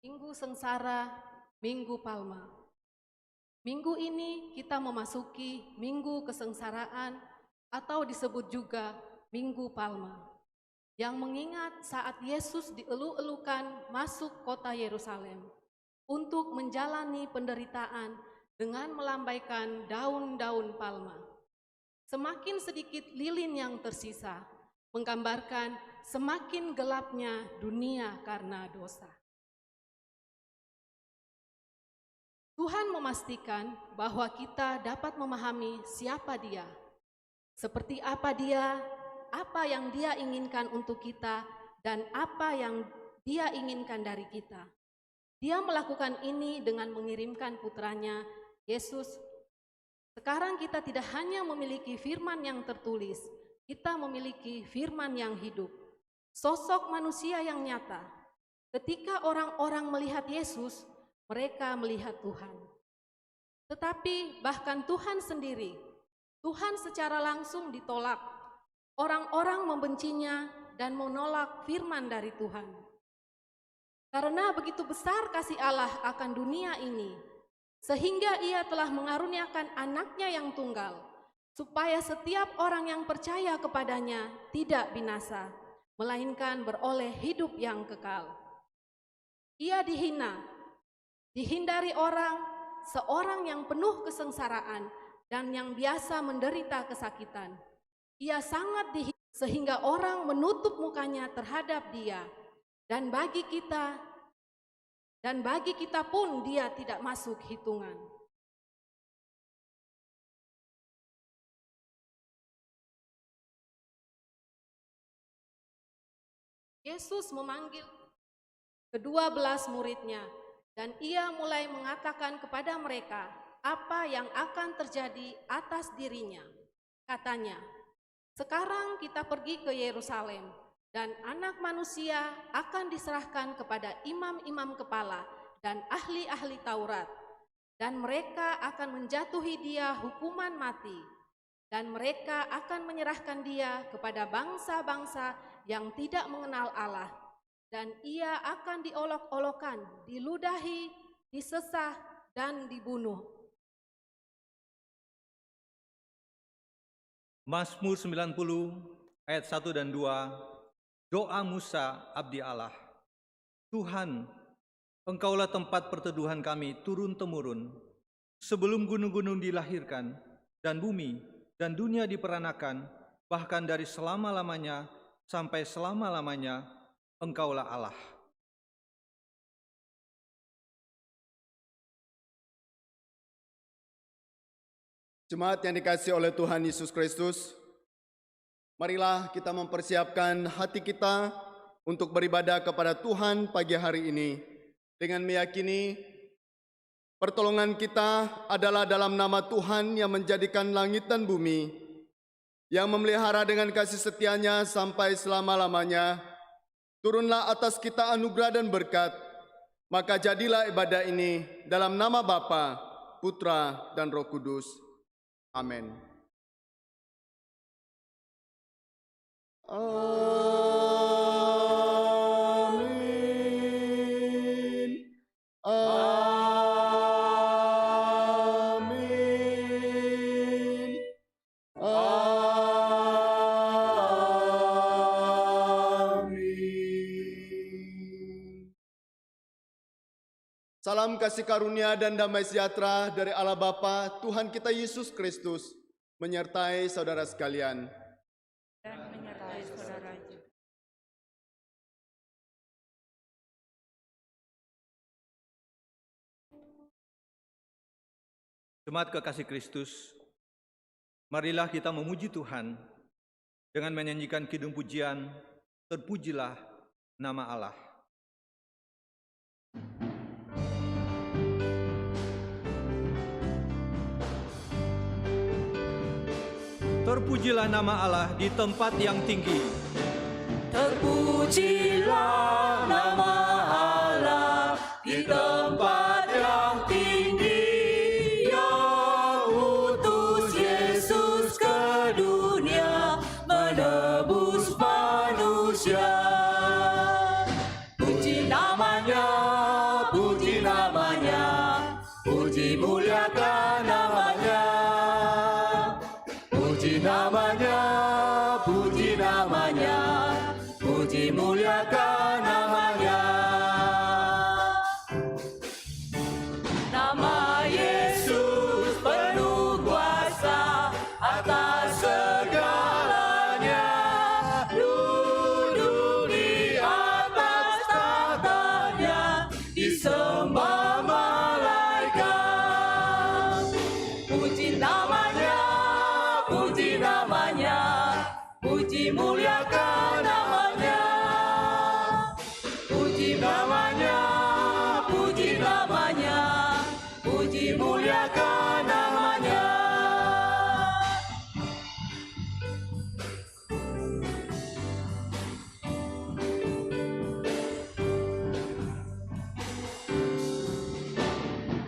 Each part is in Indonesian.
Minggu Sengsara, Minggu Palma. Minggu ini kita memasuki Minggu Kesengsaraan atau disebut juga Minggu Palma, yang mengingat saat Yesus dielu-elukan masuk kota Yerusalem untuk menjalani penderitaan dengan melambaikan daun-daun palma. Semakin sedikit lilin yang tersisa, menggambarkan semakin gelapnya dunia karena dosa. Tuhan memastikan bahwa kita dapat memahami siapa Dia, seperti apa Dia, apa yang Dia inginkan untuk kita, dan apa yang Dia inginkan dari kita. Dia melakukan ini dengan mengirimkan putranya, Yesus. Sekarang kita tidak hanya memiliki firman yang tertulis, kita memiliki firman yang hidup, sosok manusia yang nyata. Ketika orang-orang melihat Yesus, mereka melihat Tuhan. Tetapi bahkan Tuhan sendiri, Tuhan secara langsung ditolak. Orang-orang membencinya dan menolak firman dari Tuhan. Karena begitu besar kasih Allah akan dunia ini, sehingga Ia telah mengaruniakan anaknya yang tunggal, supaya setiap orang yang percaya kepadanya tidak binasa, melainkan beroleh hidup yang kekal. Ia dihina, dihindari orang, seorang yang penuh kesengsaraan dan yang biasa menderita kesakitan. Ia sangat dihina sehingga orang menutup mukanya terhadap Dia, dan bagi kita pun Dia tidak masuk hitungan. Yesus memanggil ke-12 muridnya, dan Ia mulai mengatakan kepada mereka apa yang akan terjadi atas dirinya. Katanya, sekarang kita pergi ke Yerusalem, dan Anak Manusia akan diserahkan kepada imam-imam kepala dan ahli-ahli Taurat, dan mereka akan menjatuhi Dia hukuman mati, dan mereka akan menyerahkan Dia kepada bangsa-bangsa yang tidak mengenal Allah, dan Ia akan diolok-olokkan, diludahi, disesah, dan dibunuh. Mazmur 90 ayat 1 dan 2, doa Musa abdi Allah. Tuhan, Engkaulah tempat perteduhan kami turun-temurun. Sebelum gunung-gunung dilahirkan, dan bumi dan dunia diperanakan, bahkan dari selama-lamanya sampai selama-lamanya, Engkaulah Allah. Jemaat yang dikasihi oleh Tuhan Yesus Kristus, marilah kita mempersiapkan hati kita untuk beribadah kepada Tuhan pagi hari ini dengan meyakini pertolongan kita adalah dalam nama Tuhan yang menjadikan langit dan bumi, yang memelihara dengan kasih setia-Nya sampai selama-lamanya. Turunlah atas kita anugerah dan berkat, maka jadilah ibadah ini dalam nama Bapa, Putra, dan Roh Kudus. Amin. Amin. Salam kasih karunia dan damai sejahtera dari Allah Bapa, Tuhan kita Yesus Kristus, menyertai saudara sekalian. Dan menyertai saudara juga. Jemaat kekasih Kristus, marilah kita memuji Tuhan dengan menyanyikan kidung pujian, terpujilah nama Allah. Terpujilah nama Allah di tempat yang tinggi. Terpujilah nama Allah di tempat yang tinggi, yang utus Yesus ke dunia menebus manusia. Puji namanya, puji namanya, puji muliakan namanya. Puji namanya, puji namanya, puji muliakan namanya. Nama Yesus penuh kuasa atas segalanya, duduk di atas tahtanya, disembah malaikat. Puji namanya, puji namanya, puji muliakan namanya. Puji namanya, puji namanya, puji muliakan namanya.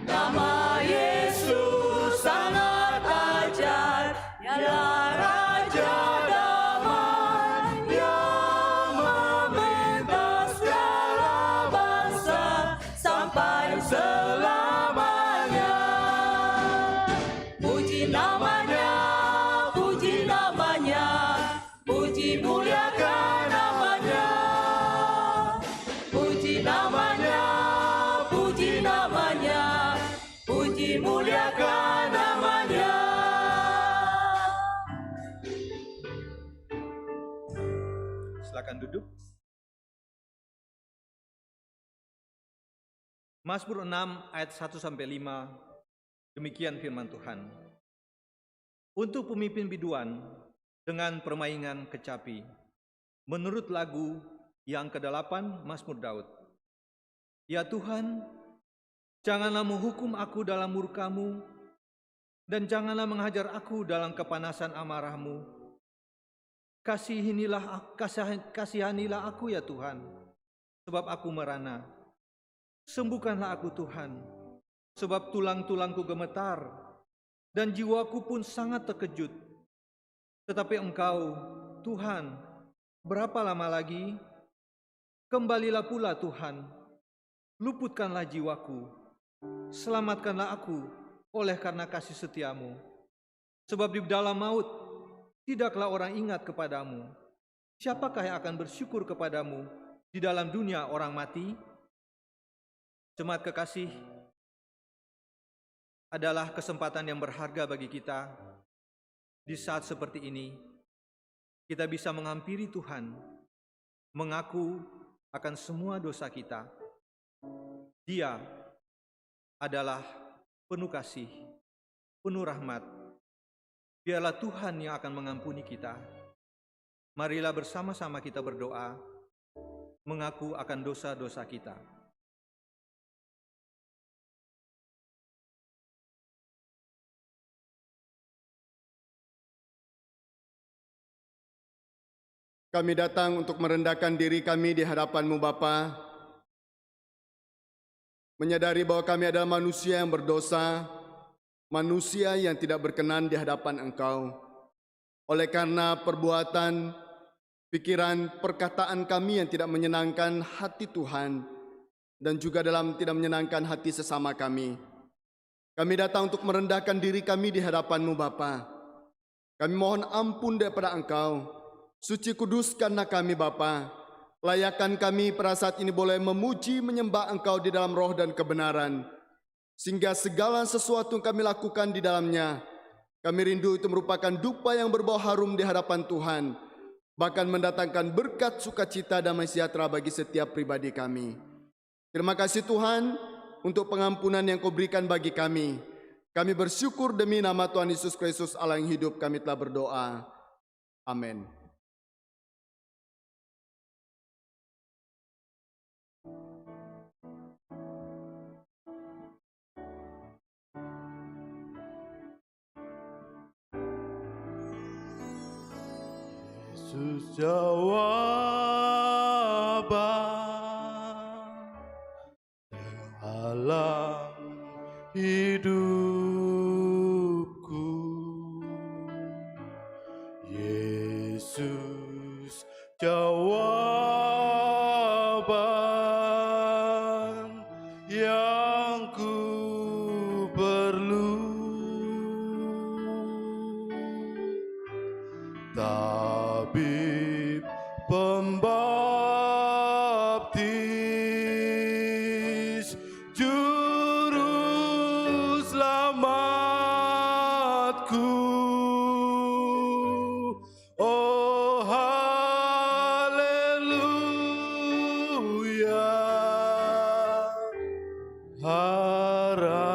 Nama Yesus sangat ajar, ialah Raja damai yang membebas segala bangsa sampai selamanya. Puji namanya, puji namanya, puji muliakan namanya. Puji namanya, puji namanya, puji muliakan namanya. Silakan duduk. Mazmur 6 ayat 1 sampai 5. Demikian firman Tuhan. Untuk pemimpin biduan dengan permainan kecapi, menurut lagu yang ke-8 Mazmur Daud. Ya Tuhan, janganlah menghukum aku dalam murka-Mu, dan janganlah menghajar aku dalam kepanasan amarah-Mu. Kasihanilah aku ya Tuhan, sebab aku merana. Sembuhkanlah aku Tuhan, sebab tulang-tulangku gemetar, dan jiwaku pun sangat terkejut. Tetapi Engkau, Tuhan, berapa lama lagi? Kembalilah pula Tuhan, luputkanlah jiwaku, selamatkanlah aku oleh karena kasih setiamu. Sebab di dalam maut, tidaklah orang ingat kepadamu. Siapakah yang akan bersyukur kepadamu di dalam dunia orang mati? Jemaat kekasih, adalah kesempatan yang berharga bagi kita di saat seperti ini. Kita bisa menghampiri Tuhan, mengaku akan semua dosa kita. Dia adalah penuh kasih, penuh rahmat. Biarlah Tuhan yang akan mengampuni kita. Marilah bersama-sama kita berdoa, mengaku akan dosa-dosa kita. Kami datang untuk merendahkan diri kami di hadapan-Mu Bapa, menyadari bahwa kami adalah manusia yang berdosa, manusia yang tidak berkenan di hadapan Engkau. Oleh karena perbuatan, pikiran, perkataan kami yang tidak menyenangkan hati Tuhan, dan juga dalam tidak menyenangkan hati sesama kami. Kami datang untuk merendahkan diri kami di hadapan-Mu Bapa. Kami mohon ampun daripada Engkau. Suci kuduskanlah kami Bapa, layakkan kami pada saat ini boleh memuji menyembah Engkau di dalam roh dan kebenaran, sehingga segala sesuatu yang kami lakukan di dalamnya, kami rindu itu merupakan dupa yang berbau harum di hadapan Tuhan, bahkan mendatangkan berkat sukacita damai sejahtera bagi setiap pribadi kami. Terima kasih Tuhan untuk pengampunan yang Kau berikan bagi kami. Kami bersyukur demi nama Tuhan Yesus Kristus Allah yang hidup, kami telah berdoa. Amin. Yesus jawaban dalam hidupku. Yesus jawaban yang ku perlu. Tabib pembaptis, juru selamatku. Oh haleluya, harapanku.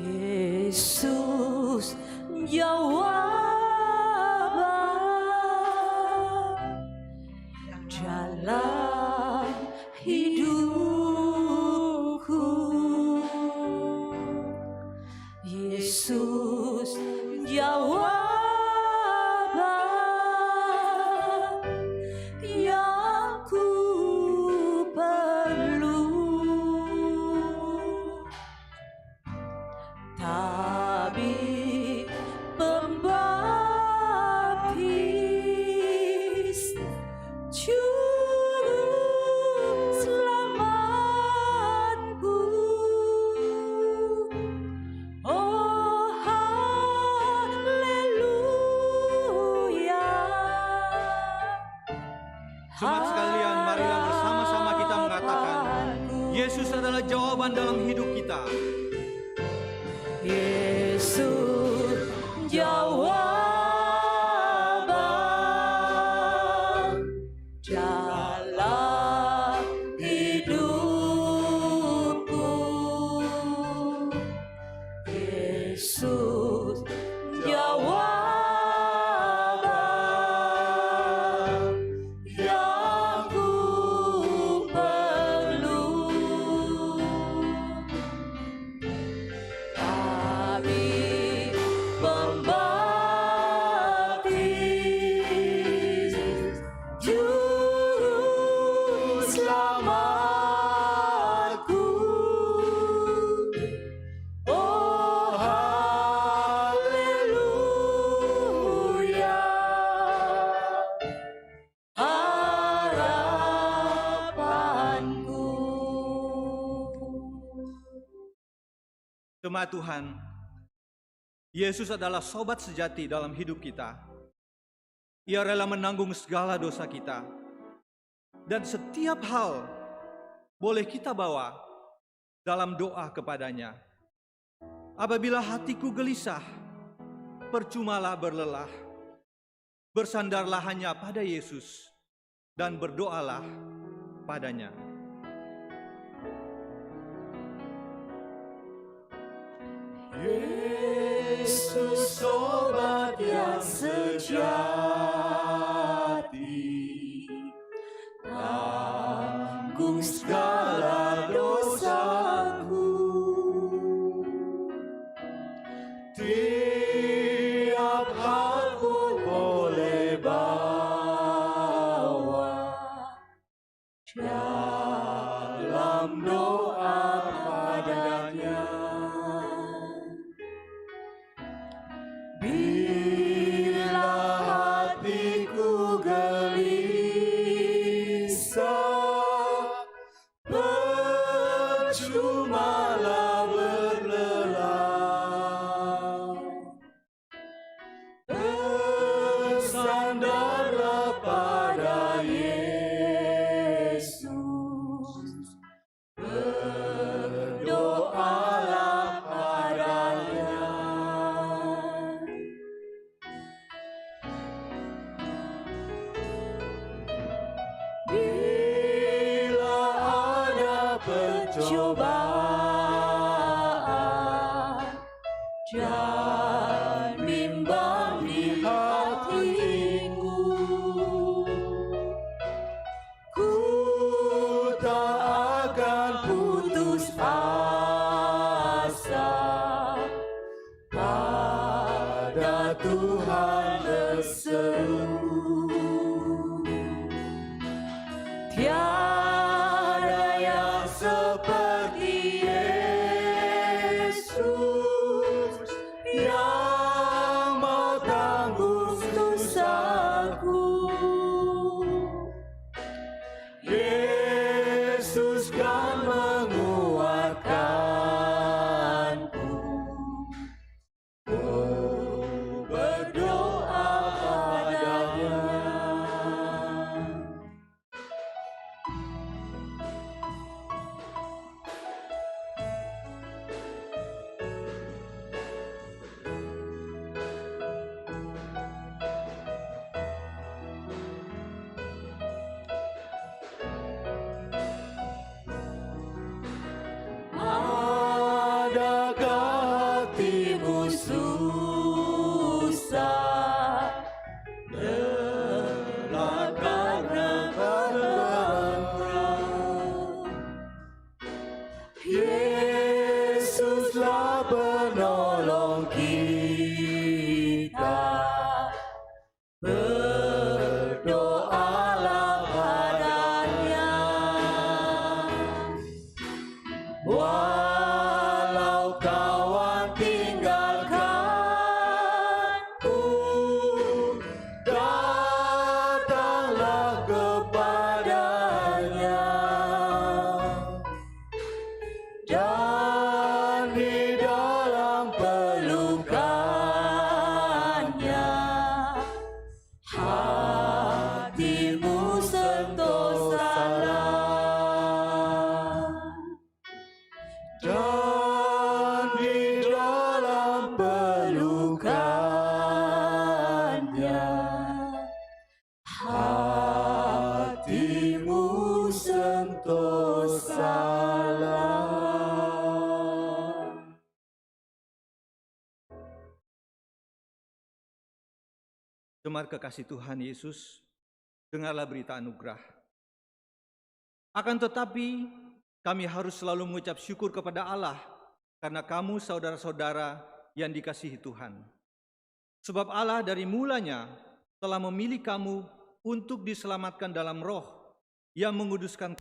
Yesus jawaban dalam hidupku. Yesus jawaban yang ku perlu. Tabib pembaptis, juru selamatku. Oh haleluya. Jemaat sekalian, marilah bersama-sama kita mengatakan, Yesus adalah jawaban dalam hidup kita. Yesus jawaban dalam hidupku. Yesus jawaban yang ku perlu. Tabib pembaptis, juru selamatku. Oh haleluya, harapanku. Jemaat Tuhan, Yesus adalah sobat sejati dalam hidup kita. Ia rela menanggung segala dosa kita. Dan setiap hal boleh kita bawa dalam doa kepadanya. Apabila hatiku gelisah, percumalah berlelah. Bersandarlah hanya pada Yesus dan berdoalah padanya. Yesus sobat yang sejati, tanggung segala dosaku. Tiap hal pun boleh bawa dalam doa padanya. Bila hatiku gelisah, percumalah berlelah. Tuhan berseru. Tiada yang seperti Yesus yang mau tanggung dosaku. Yesus kan menguatkanku. Oh, berdoa padanya. Adakah hatimu susah, lelah karena berat? Yesuslah penolong kita. Berdoalah padanya. Walau kawan tinggalkanku, datanglah kepadanya. Dan di dalam pelukannya, hatimu sentosalah. Dan di dalam pelukannya, hatimu sentosalah. Jemaat kekasih Tuhan Yesus, dengarlah berita anugerah. Akan tetapi, kami harus selalu mengucap syukur kepada Allah karena kamu saudara-saudara yang dikasihi Tuhan. Sebab Allah dari mulanya telah memilih kamu untuk diselamatkan dalam Roh yang menguduskan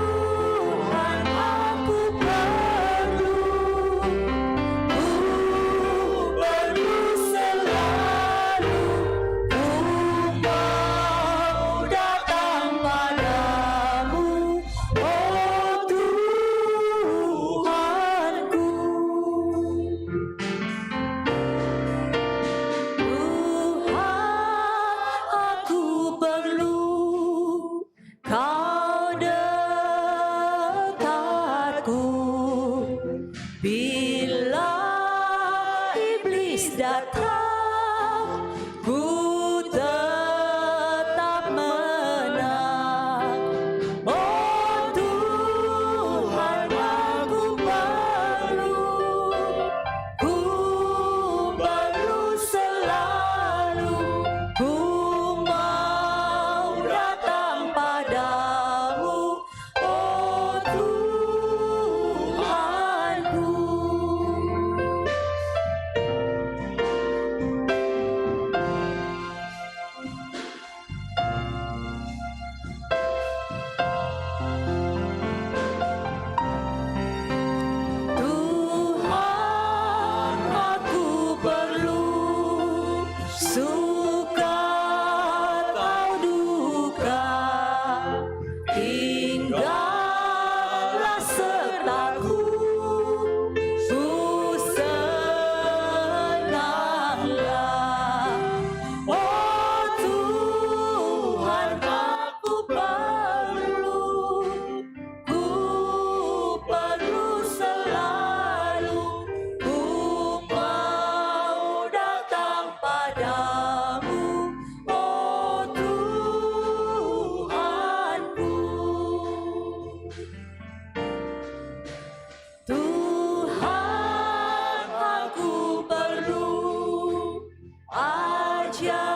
Tuhan aku perlu selalu, ku mau datang padamu, oh Tuhanku. Tuhan aku perlu Kau dekatku bila iblis datang, ku tetap menang. Oh Tuhan aku perlu selalu, ku mau datang padamu, oh Tuhanku. Tuhan aku perlu, suka atau duka, tinggallah sertaku, ku senanglah. Oh Tuhan aku perlu selalu, ku mau datang padamu, oh Tuhanku. Tuhan aku perlu ajaran-Mu,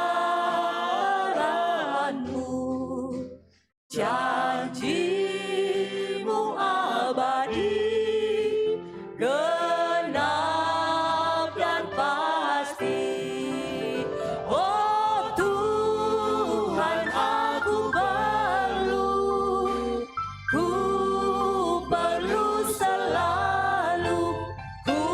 janji-Mu abadi, genap dan pasti. Oh Tuhan aku perlu selalu, ku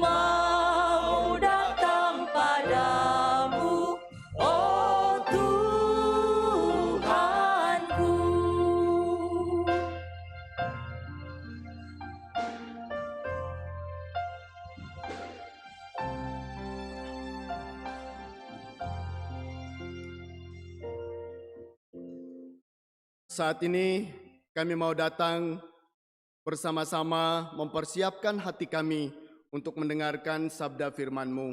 mau datang padamu, oh Tuhanku. Saat ini kami mau datang bersama-sama mempersiapkan hati kami untuk mendengarkan sabda firman-Mu.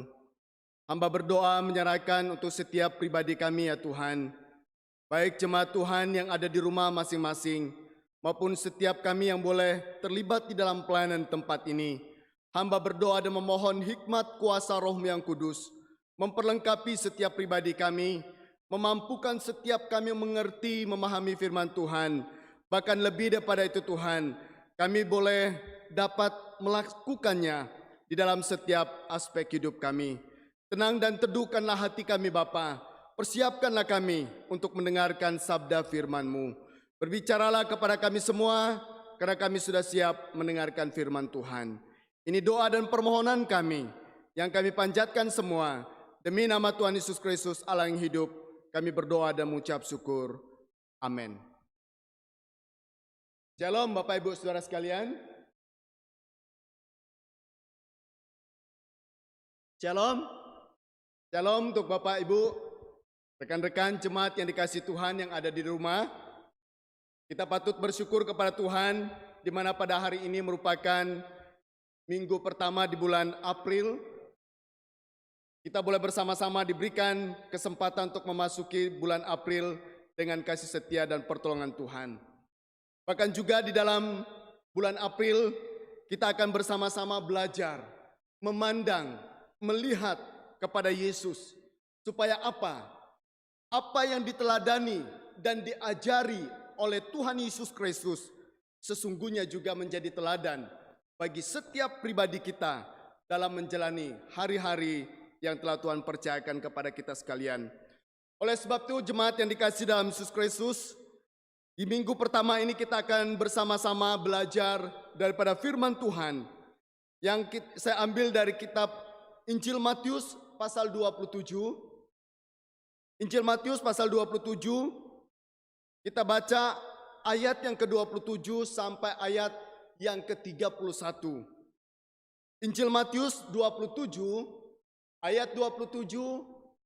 Hamba berdoa menyerahkan untuk setiap pribadi kami ya Tuhan, baik jemaat Tuhan yang ada di rumah masing-masing, maupun setiap kami yang boleh terlibat di dalam pelayanan tempat ini. Hamba berdoa dan memohon hikmat kuasa Roh-Mu yang kudus, memperlengkapi setiap pribadi kami, memampukan setiap kami mengerti, memahami firman Tuhan. Bahkan lebih daripada itu Tuhan, kami boleh dapat melakukannya di dalam setiap aspek hidup kami. Tenang dan teduhkanlah hati kami Bapa, persiapkanlah kami untuk mendengarkan sabda firman-Mu. Berbicaralah kepada kami semua, karena kami sudah siap mendengarkan firman Tuhan. Ini doa dan permohonan kami, yang kami panjatkan semua, demi nama Tuhan Yesus Kristus Allah yang hidup, kami berdoa dan mengucap syukur. Amin. Shalom Bapak Ibu Saudara sekalian. Shalom. Shalom untuk Bapak Ibu Rekan-rekan jemaat yang dikasihi Tuhan yang ada di rumah, kita patut bersyukur kepada Tuhan di mana pada hari ini merupakan minggu pertama di bulan April. Kita boleh bersama-sama diberikan kesempatan untuk memasuki bulan April dengan kasih setia dan pertolongan Tuhan. Bahkan juga di dalam bulan April kita akan bersama-sama belajar, memandang, melihat kepada Yesus. Supaya apa? Apa yang diteladani dan diajari oleh Tuhan Yesus Kristus sesungguhnya juga menjadi teladan bagi setiap pribadi kita dalam menjalani hari-hari yang telah Tuhan percayakan kepada kita sekalian. Oleh sebab itu jemaat yang dikasihi dalam Yesus Kristus, di minggu pertama ini kita akan bersama-sama belajar daripada firman Tuhan yang saya ambil dari kitab Injil Matius pasal 27. Injil Matius pasal 27, kita baca ayat yang ke-27 sampai ayat yang ke-31. Injil Matius 27, ayat 27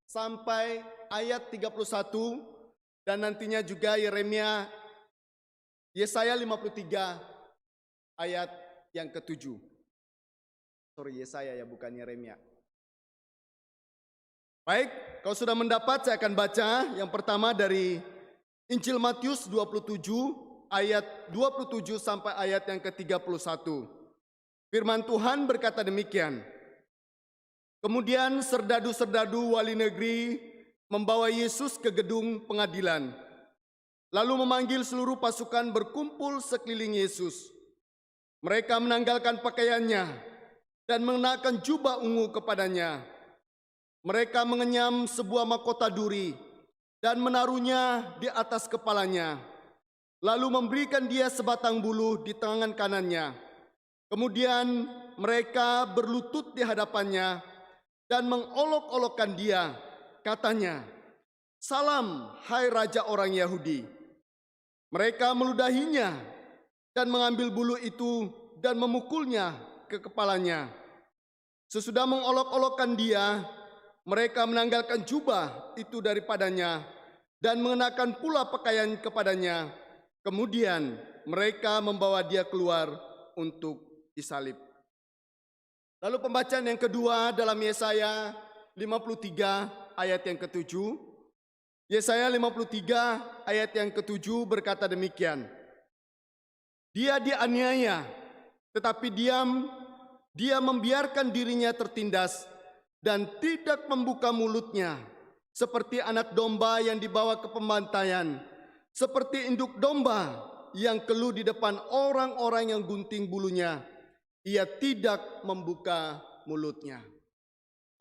sampai ayat 31, dan nantinya juga Yesaya 53 ayat yang ke-7. Yesaya ya, bukan Yeremia. Baik, kalau sudah mendapat saya akan baca yang pertama dari Injil Matius 27 ayat 27 sampai ayat yang ke-31. Firman Tuhan berkata demikian. Kemudian serdadu-serdadu wali negeri membawa Yesus ke gedung pengadilan, lalu memanggil seluruh pasukan berkumpul sekeliling Yesus. Mereka menanggalkan pakaiannya dan mengenakan jubah ungu kepadanya. Mereka mengenyam sebuah mahkota duri dan menaruhnya di atas kepalanya, lalu memberikan dia sebatang bulu di tangan kanannya. Kemudian mereka berlutut di hadapannya dan mengolok-olokkan dia, katanya, "Salam, hai Raja orang Yahudi." Mereka meludahinya dan mengambil bulu itu dan memukulnya ke kepalanya. Sesudah mengolok-olokkan dia, mereka menanggalkan jubah itu daripadanya dan mengenakan pula pakaian kepadanya. Kemudian mereka membawa dia keluar untuk disalib. Lalu pembacaan yang kedua dalam Yesaya 53 ayat yang ke-7. Yesaya 53 ayat yang ke-7 berkata demikian. Dia dianiaya, tetapi dia membiarkan dirinya tertindas dan tidak membuka mulutnya, seperti anak domba yang dibawa ke pembantaian, seperti induk domba yang keluh di depan orang-orang yang gunting bulunya, ia tidak membuka mulutnya.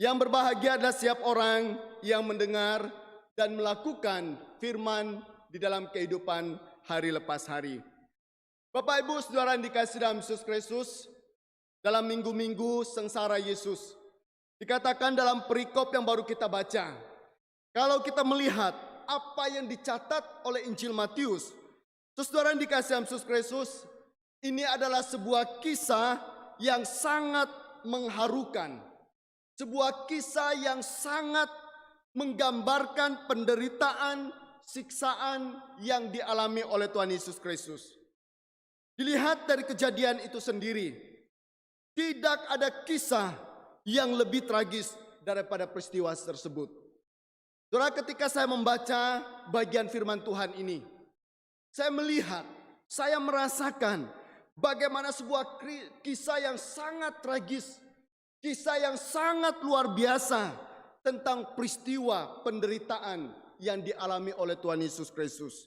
Yang berbahagia adalah setiap orang yang mendengar dan melakukan firman di dalam kehidupan hari lepas hari. Bapak Ibu Saudara yang dikasihi dalam Yesus Kristus, dalam minggu-minggu sengsara Yesus, dikatakan dalam perikop yang baru kita baca, kalau kita melihat apa yang dicatat oleh Injil Matius, saudara yang dikasihi dalam Yesus Kristus, ini adalah sebuah kisah yang sangat mengharukan. Sebuah kisah yang sangat menggambarkan penderitaan, siksaan yang dialami oleh Tuhan Yesus Kristus. Dilihat dari kejadian itu sendiri, tidak ada kisah yang lebih tragis daripada peristiwa tersebut. Saudara, ketika saya membaca bagian firman Tuhan ini, saya melihat, saya merasakan bagaimana sebuah kisah yang sangat tragis, kisah yang sangat luar biasa tentang peristiwa penderitaan yang dialami oleh Tuhan Yesus Kristus.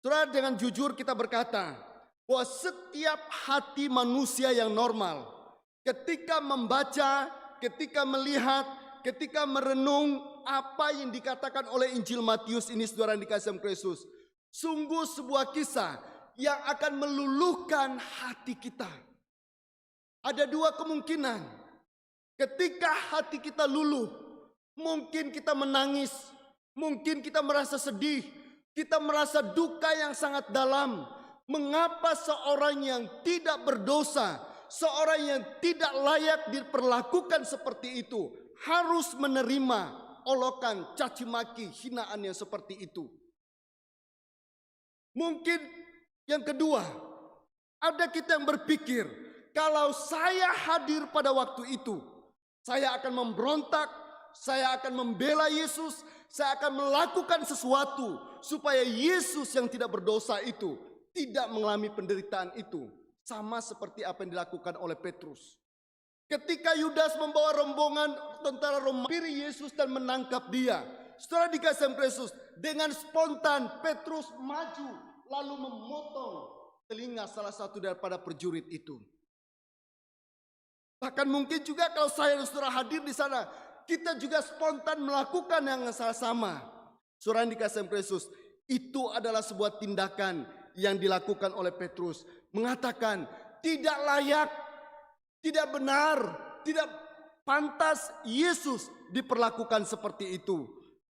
Saudara, dengan jujur kita berkata bahwa setiap hati manusia yang normal ketika membaca, ketika melihat, ketika merenung apa yang dikatakan oleh Injil Matius ini, saudara yang dikasihi Kristus, sungguh sebuah kisah yang akan meluluhkan hati kita. Ada dua kemungkinan. Ketika hati kita luluh, mungkin kita menangis, mungkin kita merasa sedih, kita merasa duka yang sangat dalam. Mengapa seorang yang tidak berdosa, seorang yang tidak layak diperlakukan seperti itu harus menerima olokan, caci maki, hinaan yang seperti itu. Mungkin yang kedua, ada kita yang berpikir, kalau saya hadir pada waktu itu, saya akan memberontak, saya akan membela Yesus, saya akan melakukan sesuatu supaya Yesus yang tidak berdosa itu tidak mengalami penderitaan itu. Sama seperti apa yang dilakukan oleh Petrus. Ketika Yudas membawa rombongan tentara Romawi Yesus dan menangkap dia. Setelah dikasih Kristus, dengan spontan Petrus maju lalu memotong telinga salah satu daripada prajurit itu. Bahkan mungkin juga kalau saya dan saudara hadir di sana, kita juga spontan melakukan yang sama. Saudara dikasih Kristus, itu adalah sebuah tindakan yang dilakukan oleh Petrus. Mengatakan tidak layak, tidak benar, tidak pantas Yesus diperlakukan seperti itu.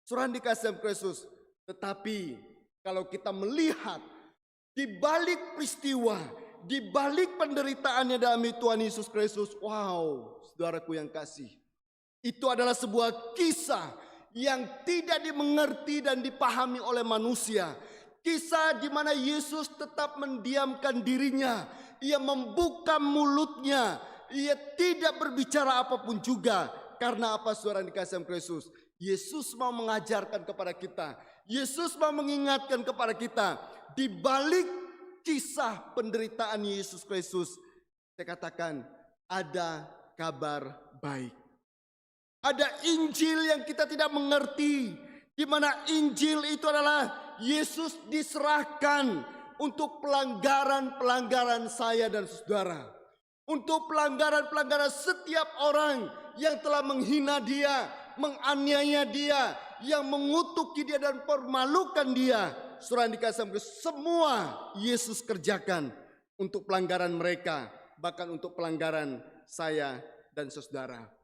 Saudara dikasih Kristus, tetapi kalau kita melihat di balik peristiwa, di balik penderitaannya dalam Tuhan Yesus Kristus, wow, saudaraku yang kasih, itu adalah sebuah kisah yang tidak dimengerti dan dipahami oleh manusia. Kisah di mana Yesus tetap mendiamkan dirinya, ia membuka mulutnya, ia tidak berbicara apapun juga. Karena apa, saudara dikasih Kristus? Yesus mau mengajarkan kepada kita, Yesus mau mengingatkan kepada kita, di balik kisah penderitaan Yesus Kristus, saya katakan ada kabar baik. Ada Injil yang kita tidak mengerti, di mana Injil itu adalah Yesus diserahkan untuk pelanggaran-pelanggaran saya dan saudara. Untuk pelanggaran-pelanggaran setiap orang yang telah menghina dia, menganiaya dia, yang mengutuki dia dan permalukan dia. Saudara dikasih semua Yesus kerjakan untuk pelanggaran mereka, bahkan untuk pelanggaran saya dan saudara.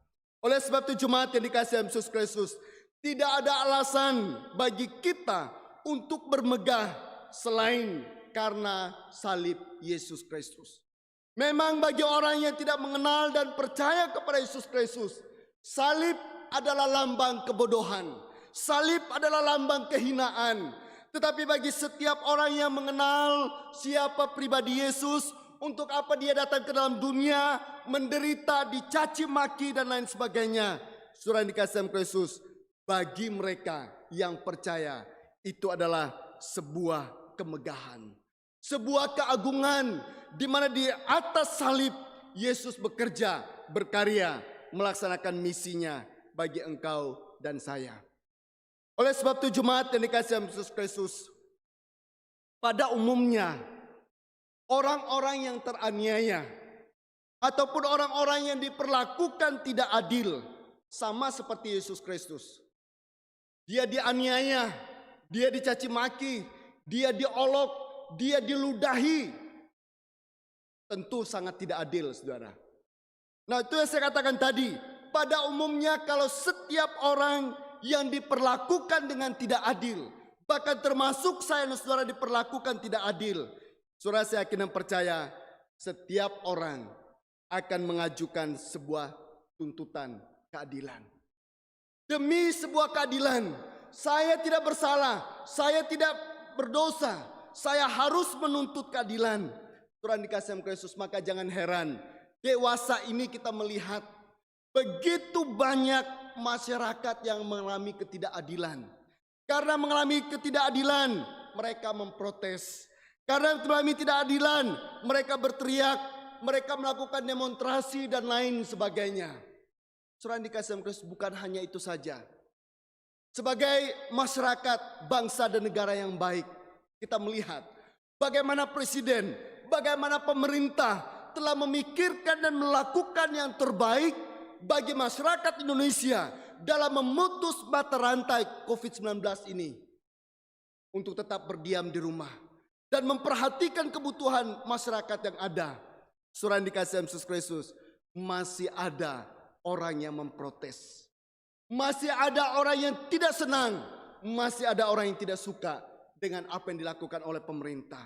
Oleh sebab itu jemaat yang dikasih Yesus Kristus, tidak ada alasan bagi kita untuk bermegah selain karena salib Yesus Kristus. Memang bagi orang yang tidak mengenal dan percaya kepada Yesus Kristus, salib adalah lambang kebodohan. Salib adalah lambang kehinaan. Tetapi bagi setiap orang yang mengenal siapa pribadi Yesus, untuk apa dia datang ke dalam dunia, menderita, dicaci maki dan lain sebagainya. Saudara yang dikasih Kristus, bagi mereka yang percaya, itu adalah sebuah kemegahan. Sebuah keagungan di mana di atas salib Yesus bekerja, berkarya, melaksanakan misinya bagi engkau dan saya. Oleh sebab itu jemaat yang dikasihi Yesus Kristus, pada umumnya orang-orang yang teraniaya ataupun orang-orang yang diperlakukan tidak adil sama seperti Yesus Kristus. Dia dianiaya, dia dicaci maki, dia diolok, dia diludahi. Tentu sangat tidak adil, saudara. Nah, itu yang saya katakan tadi. Pada umumnya kalau setiap orang yang diperlakukan dengan tidak adil, bahkan termasuk saya dan saudara diperlakukan tidak adil, saudara saya yakin dan percaya setiap orang akan mengajukan sebuah tuntutan keadilan. Demi sebuah keadilan, saya tidak bersalah, saya tidak berdosa, saya harus menuntut keadilan. Tuhan dikasih Kristus, maka jangan heran dewasa ini kita melihat begitu banyak masyarakat yang mengalami ketidakadilan. Karena mengalami ketidakadilan, mereka memprotes. Karena mengalami ketidakadilan, mereka berteriak, mereka melakukan demonstrasi dan lain sebagainya. Saudara dikasih Kristus, bukan hanya itu saja. Sebagai masyarakat, bangsa dan negara yang baik, kita melihat bagaimana presiden, bagaimana pemerintah telah memikirkan dan melakukan yang terbaik bagi masyarakat Indonesia dalam memutus mata rantai COVID-19 ini. Untuk tetap berdiam di rumah dan memperhatikan kebutuhan masyarakat yang ada. Saudara dikasih Yesus Kristus, masih ada orang yang memprotes. Masih ada orang yang tidak senang. Masih ada orang yang tidak suka dengan apa yang dilakukan oleh pemerintah.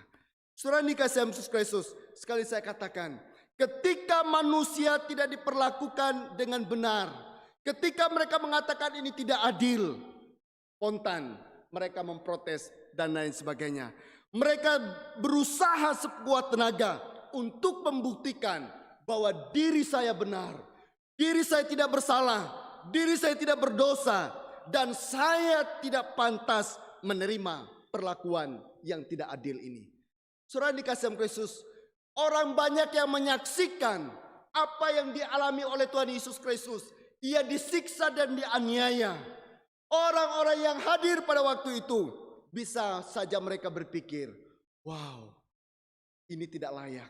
Saudara dikasih Yesus Kristus, sekali saya katakan, ketika manusia tidak diperlakukan dengan benar, Ketika mereka mengatakan ini tidak adil, spontan mereka memprotes dan lain sebagainya. Mereka berusaha sekuat tenaga untuk membuktikan bahwa diri saya benar, diri saya tidak bersalah, diri saya tidak berdosa, dan saya tidak pantas menerima perlakuan yang tidak adil ini. Saudara dikasih Kristus, orang banyak yang menyaksikan apa yang dialami oleh Tuhan Yesus Kristus. Ia disiksa dan dianiaya. Orang-orang yang hadir pada waktu itu bisa saja mereka berpikir, wow, ini tidak layak,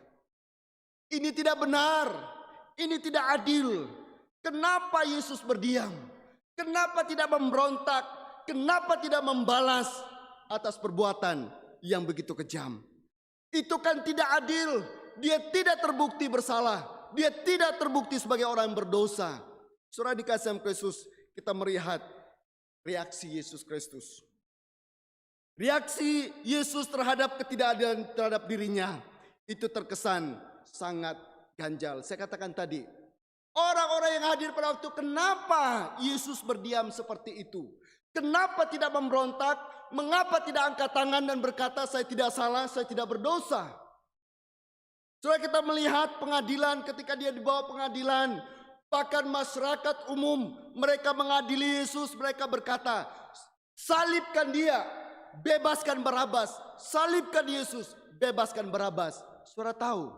ini tidak benar, ini tidak adil. Kenapa Yesus berdiam? Kenapa tidak memberontak? Kenapa tidak membalas atas perbuatan yang begitu kejam? Itu kan tidak adil. Dia tidak terbukti bersalah. Dia tidak terbukti sebagai orang yang berdosa. Saudara dikasih Kristus, kita melihat reaksi Yesus Kristus. Reaksi Yesus terhadap ketidakadilan terhadap dirinya itu terkesan sangat ganjal. Saya katakan tadi, orang-orang yang hadir pada waktu, kenapa Yesus berdiam seperti itu? Kenapa tidak memberontak? Mengapa tidak angkat tangan dan berkata saya tidak salah, saya tidak berdosa? Saudara, kita melihat pengadilan, ketika dia dibawa pengadilan, bahkan masyarakat umum mereka mengadili Yesus, mereka berkata, salibkan dia, bebaskan Barabas. Salibkan Yesus, bebaskan Barabas. Saudara tahu,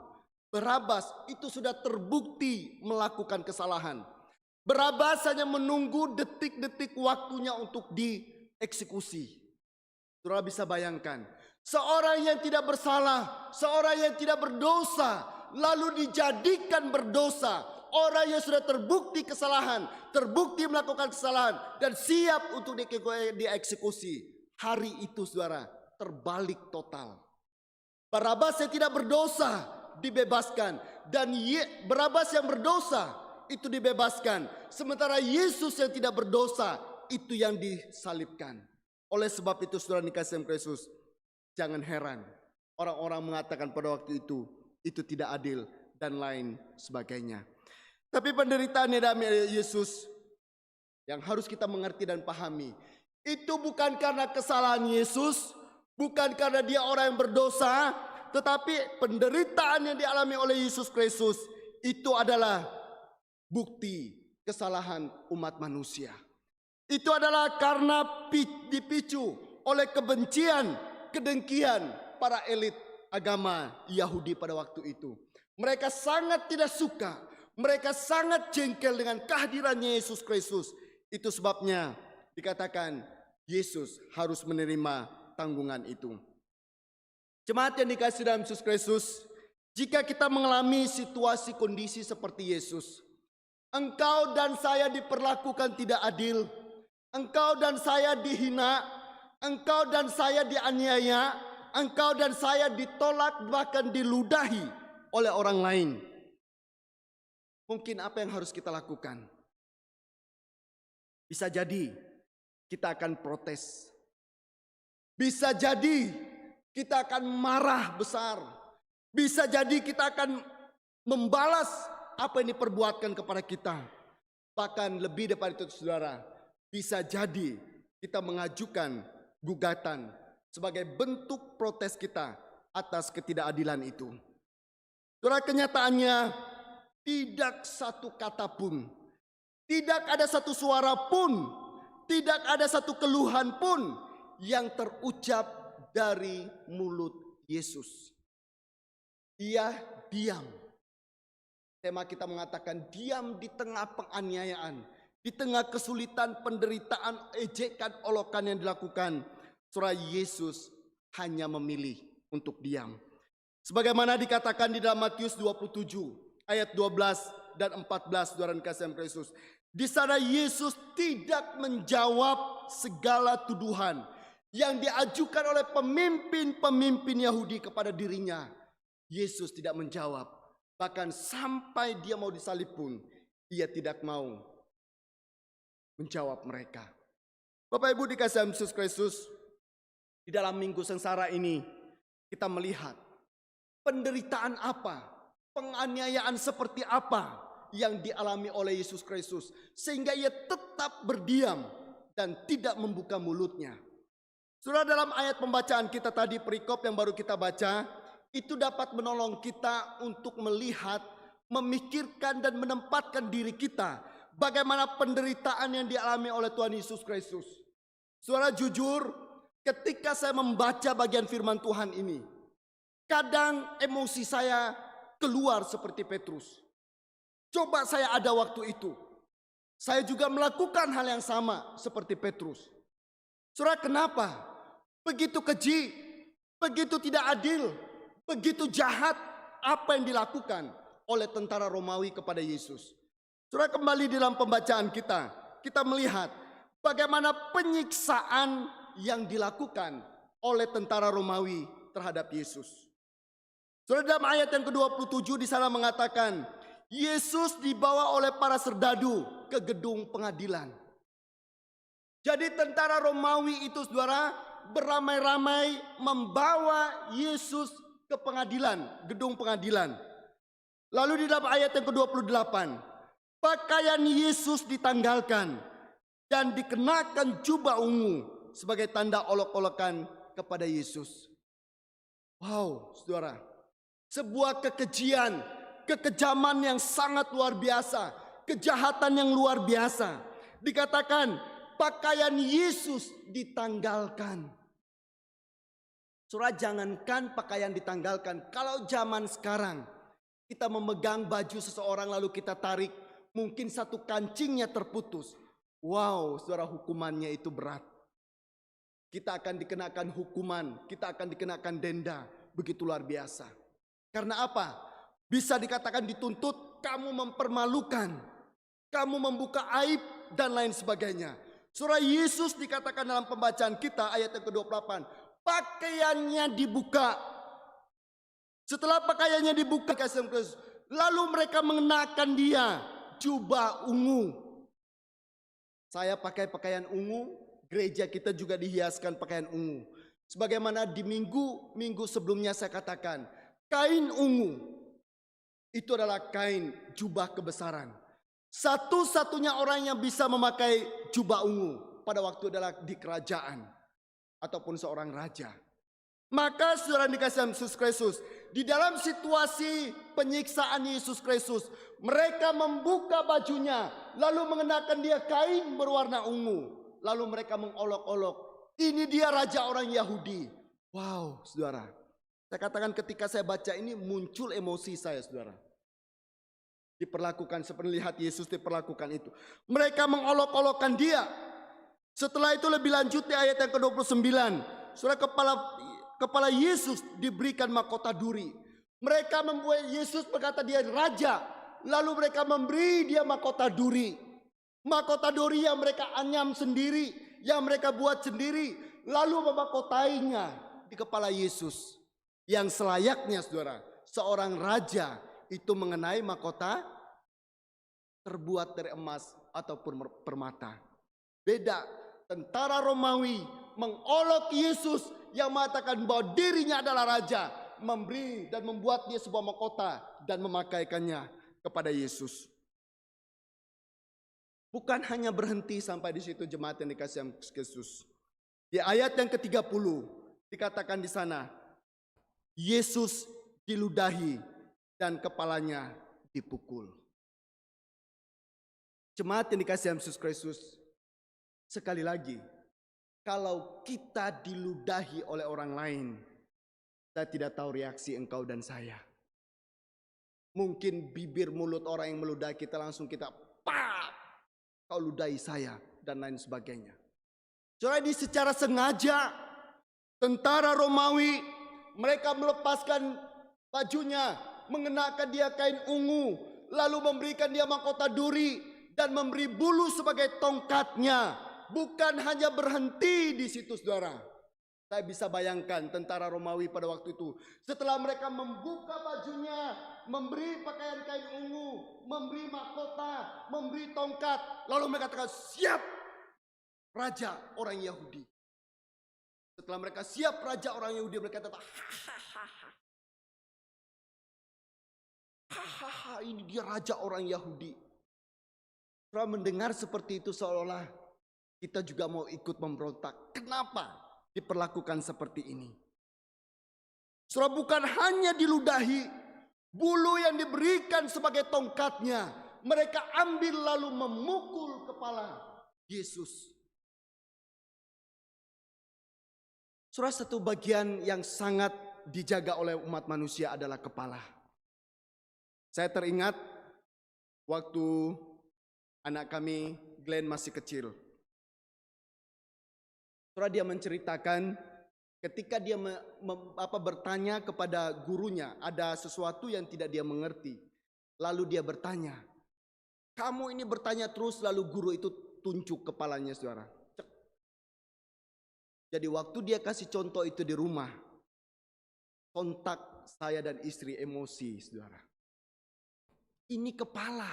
Barabas itu sudah terbukti melakukan kesalahan. Barabas hanya menunggu detik-detik waktunya untuk dieksekusi. Saudara bisa bayangkan, seorang yang tidak bersalah, seorang yang tidak berdosa, lalu dijadikan berdosa. Orang yang sudah terbukti kesalahan, terbukti melakukan kesalahan, dan siap untuk dieksekusi. Hari itu saudara, terbalik total. Barabas yang tidak berdosa dibebaskan, dan Barabas yang berdosa itu dibebaskan. Sementara Yesus yang tidak berdosa itu yang disalibkan. Oleh sebab itu saudara dikasih Kristus, jangan heran orang-orang mengatakan pada waktu itu tidak adil dan lain sebagainya. Tapi penderitaan Yesus yang harus kita mengerti dan pahami, itu bukan karena kesalahan Yesus, bukan karena dia orang yang berdosa, tetapi penderitaan yang dialami oleh Yesus Kristus itu adalah bukti kesalahan umat manusia. Itu adalah karena dipicu oleh kebencian, kedengkian para elit agama Yahudi pada waktu itu. Mereka sangat tidak suka, mereka sangat jengkel dengan kehadirannya Yesus Kristus. Itu sebabnya dikatakan Yesus harus menerima tanggungan itu. Jemaat yang dikasihi dalam Yesus Kristus, jika kita mengalami situasi kondisi seperti Yesus, engkau dan saya diperlakukan tidak adil, engkau dan saya dihina, engkau dan saya dianiaya, engkau dan saya ditolak bahkan diludahi oleh orang lain. Mungkin apa yang harus kita lakukan? Bisa jadi kita akan protes. Bisa jadi kita akan marah besar. Bisa jadi kita akan membalas apa yang diperbuatkan kepada kita. Bahkan lebih daripada itu saudara, bisa jadi kita mengajukan gugatan sebagai bentuk protes kita atas ketidakadilan itu. Saudara, kenyataannya tidak satu kata pun, tidak ada satu suara pun, tidak ada satu keluhan pun yang terucap dari mulut Yesus. Ia diam. Tema kita mengatakan diam di tengah penganiayaan, di tengah kesulitan, penderitaan, ejekan, olokan yang dilakukan. Saudara, Yesus hanya memilih untuk diam. Sebagaimana dikatakan di dalam Matius 27 ayat 12 dan 14, saudara kasih Kristus. Di sana Yesus tidak menjawab segala tuduhan yang diajukan oleh pemimpin-pemimpin Yahudi kepada dirinya. Yesus tidak menjawab. Bahkan sampai dia mau disalib pun, ia tidak mau menjawab mereka. Bapak Ibu dikasihi Yesus Kristus, di dalam minggu sengsara ini kita melihat penderitaan apa, penganiayaan seperti apa yang dialami oleh Yesus Kristus, sehingga ia tetap berdiam dan tidak membuka mulutnya. Saudara, dalam ayat pembacaan kita tadi, perikop yang baru kita baca, itu dapat menolong kita untuk melihat, memikirkan dan menempatkan diri kita bagaimana penderitaan yang dialami oleh Tuhan Yesus Kristus. Saudara, jujur, ketika saya membaca bagian firman Tuhan ini, kadang emosi saya keluar seperti Petrus. Coba saya ada waktu itu, saya juga melakukan hal yang sama seperti Petrus. Saudara, kenapa? Begitu keji, begitu tidak adil, begitu jahat apa yang dilakukan oleh tentara Romawi kepada Yesus. Saudara, kembali dalam pembacaan kita melihat bagaimana penyiksaan yang dilakukan oleh tentara Romawi terhadap Yesus. Saudara, dalam ayat yang ke-27 di sana mengatakan, Yesus dibawa oleh para serdadu ke gedung pengadilan. Jadi tentara Romawi itu, saudara, beramai-ramai membawa Yesus ke pengadilan, gedung pengadilan. Lalu di dalam ayat yang ke-28, pakaian Yesus ditanggalkan dan dikenakan jubah ungu sebagai tanda olok-olokan kepada Yesus. Wow, saudara, sebuah kekejian, kekejaman yang sangat luar biasa, kejahatan yang luar biasa. Dikatakan pakaian Yesus ditanggalkan. Saudara, jangankan pakaian ditanggalkan, kalau zaman sekarang kita memegang baju seseorang lalu kita tarik, mungkin satu kancingnya terputus. Wow, saudara, hukumannya itu berat. Kita akan dikenakan hukuman, kita akan dikenakan denda, begitu luar biasa. Karena apa? Bisa dikatakan dituntut, kamu mempermalukan, kamu membuka aib dan lain sebagainya. Surah Yesus dikatakan dalam pembacaan kita ayat yang ke-28, pakaiannya dibuka. Setelah pakaiannya dibuka, lalu mereka mengenakan dia jubah ungu. Saya pakai pakaian ungu, gereja kita juga dihiaskan pakaian ungu. Sebagaimana di minggu sebelumnya saya katakan, kain ungu itu adalah kain jubah kebesaran. Satu-satunya orang yang bisa memakai jubah ungu pada waktu adalah di kerajaan ataupun seorang raja. Maka saudara dikasih Yesus Kristus, di dalam situasi penyiksaan Yesus Kristus, mereka membuka bajunya lalu mengenakan dia kain berwarna ungu. Lalu mereka mengolok-olok, ini dia raja orang Yahudi. Wow, saudara, saya katakan ketika saya baca ini muncul emosi saya, saudara. Diperlakukan seperti lihat Yesus diperlakukan itu. Mereka mengolok-olokkan dia. Setelah itu lebih lanjut di ayat yang ke-29. Saudara, kepala Yesus diberikan mahkota duri. Mereka membuat Yesus berkata dia raja. Lalu mereka memberi dia mahkota duri. Mahkota duri yang mereka anyam sendiri, yang mereka buat sendiri. Lalu memahkotainya di kepala Yesus. Yang selayaknya, saudara, seorang raja itu mengenai mahkota terbuat dari emas ataupun permata. Beda, tentara Romawi mengolok Yesus yang mengatakan bahwa dirinya adalah raja, memberi dan membuat dia sebuah mahkota dan memakaikannya kepada Yesus. Bukan hanya berhenti sampai di situ, jemaat yang dikasihi Kristus. Di ayat yang ke-30 dikatakan di sana, Yesus diludahi dan kepalanya dipukul. Jemaat yang dikasihi Yesus Kristus, sekali lagi, kalau kita diludahi oleh orang lain, saya tidak tahu reaksi engkau dan saya. Mungkin bibir mulut orang yang meludahi kita langsung kita, pak, kau ludahi saya, dan lain sebagainya. Jadi secara sengaja, tentara Romawi, mereka melepaskan bajunya, mengenakan dia kain ungu, lalu memberikan dia mahkota duri dan memberi bulu sebagai tongkatnya. Bukan hanya berhenti di situ, saudara. Saya bisa bayangkan tentara Romawi pada waktu itu, setelah mereka membuka bajunya, memberi pakaian kain ungu, memberi mahkota, memberi tongkat, lalu mereka katakan, siap raja orang Yahudi. Setelah mereka siap raja orang Yahudi, mereka katakan, Hahaha, ini dia raja orang Yahudi. Saudara mendengar seperti itu seolah-olah kita juga mau ikut memberontak. Kenapa diperlakukan seperti ini? Saudara, bukan hanya diludahi, bulu yang diberikan sebagai tongkatnya mereka ambil lalu memukul kepala Yesus. Saudara, satu bagian yang sangat dijaga oleh umat manusia adalah kepala. Saya teringat waktu anak kami Glenn masih kecil. Saudara, dia menceritakan ketika dia bertanya kepada gurunya, ada sesuatu yang tidak dia mengerti. Lalu dia bertanya, kamu ini bertanya terus, lalu guru itu tunjuk kepalanya, saudara. Cek. Jadi waktu dia kasih contoh itu di rumah, kontak saya dan istri emosi, saudara. Ini kepala.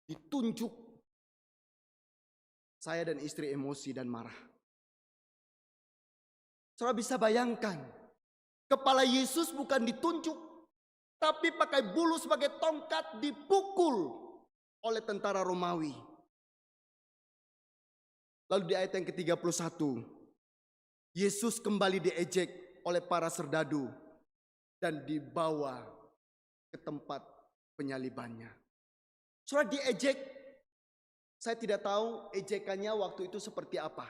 Ditunjuk. Saya dan istri emosi dan marah. Saudara bisa bayangkan, kepala Yesus bukan ditunjuk, tapi pakai bulu sebagai tongkat dipukul oleh tentara Romawi. Lalu di ayat yang ke-31, Yesus kembali diejek oleh para serdadu dan dibawa ke tempat penyalibannya. Saudara, diejek, saya tidak tahu ejekannya waktu itu seperti apa.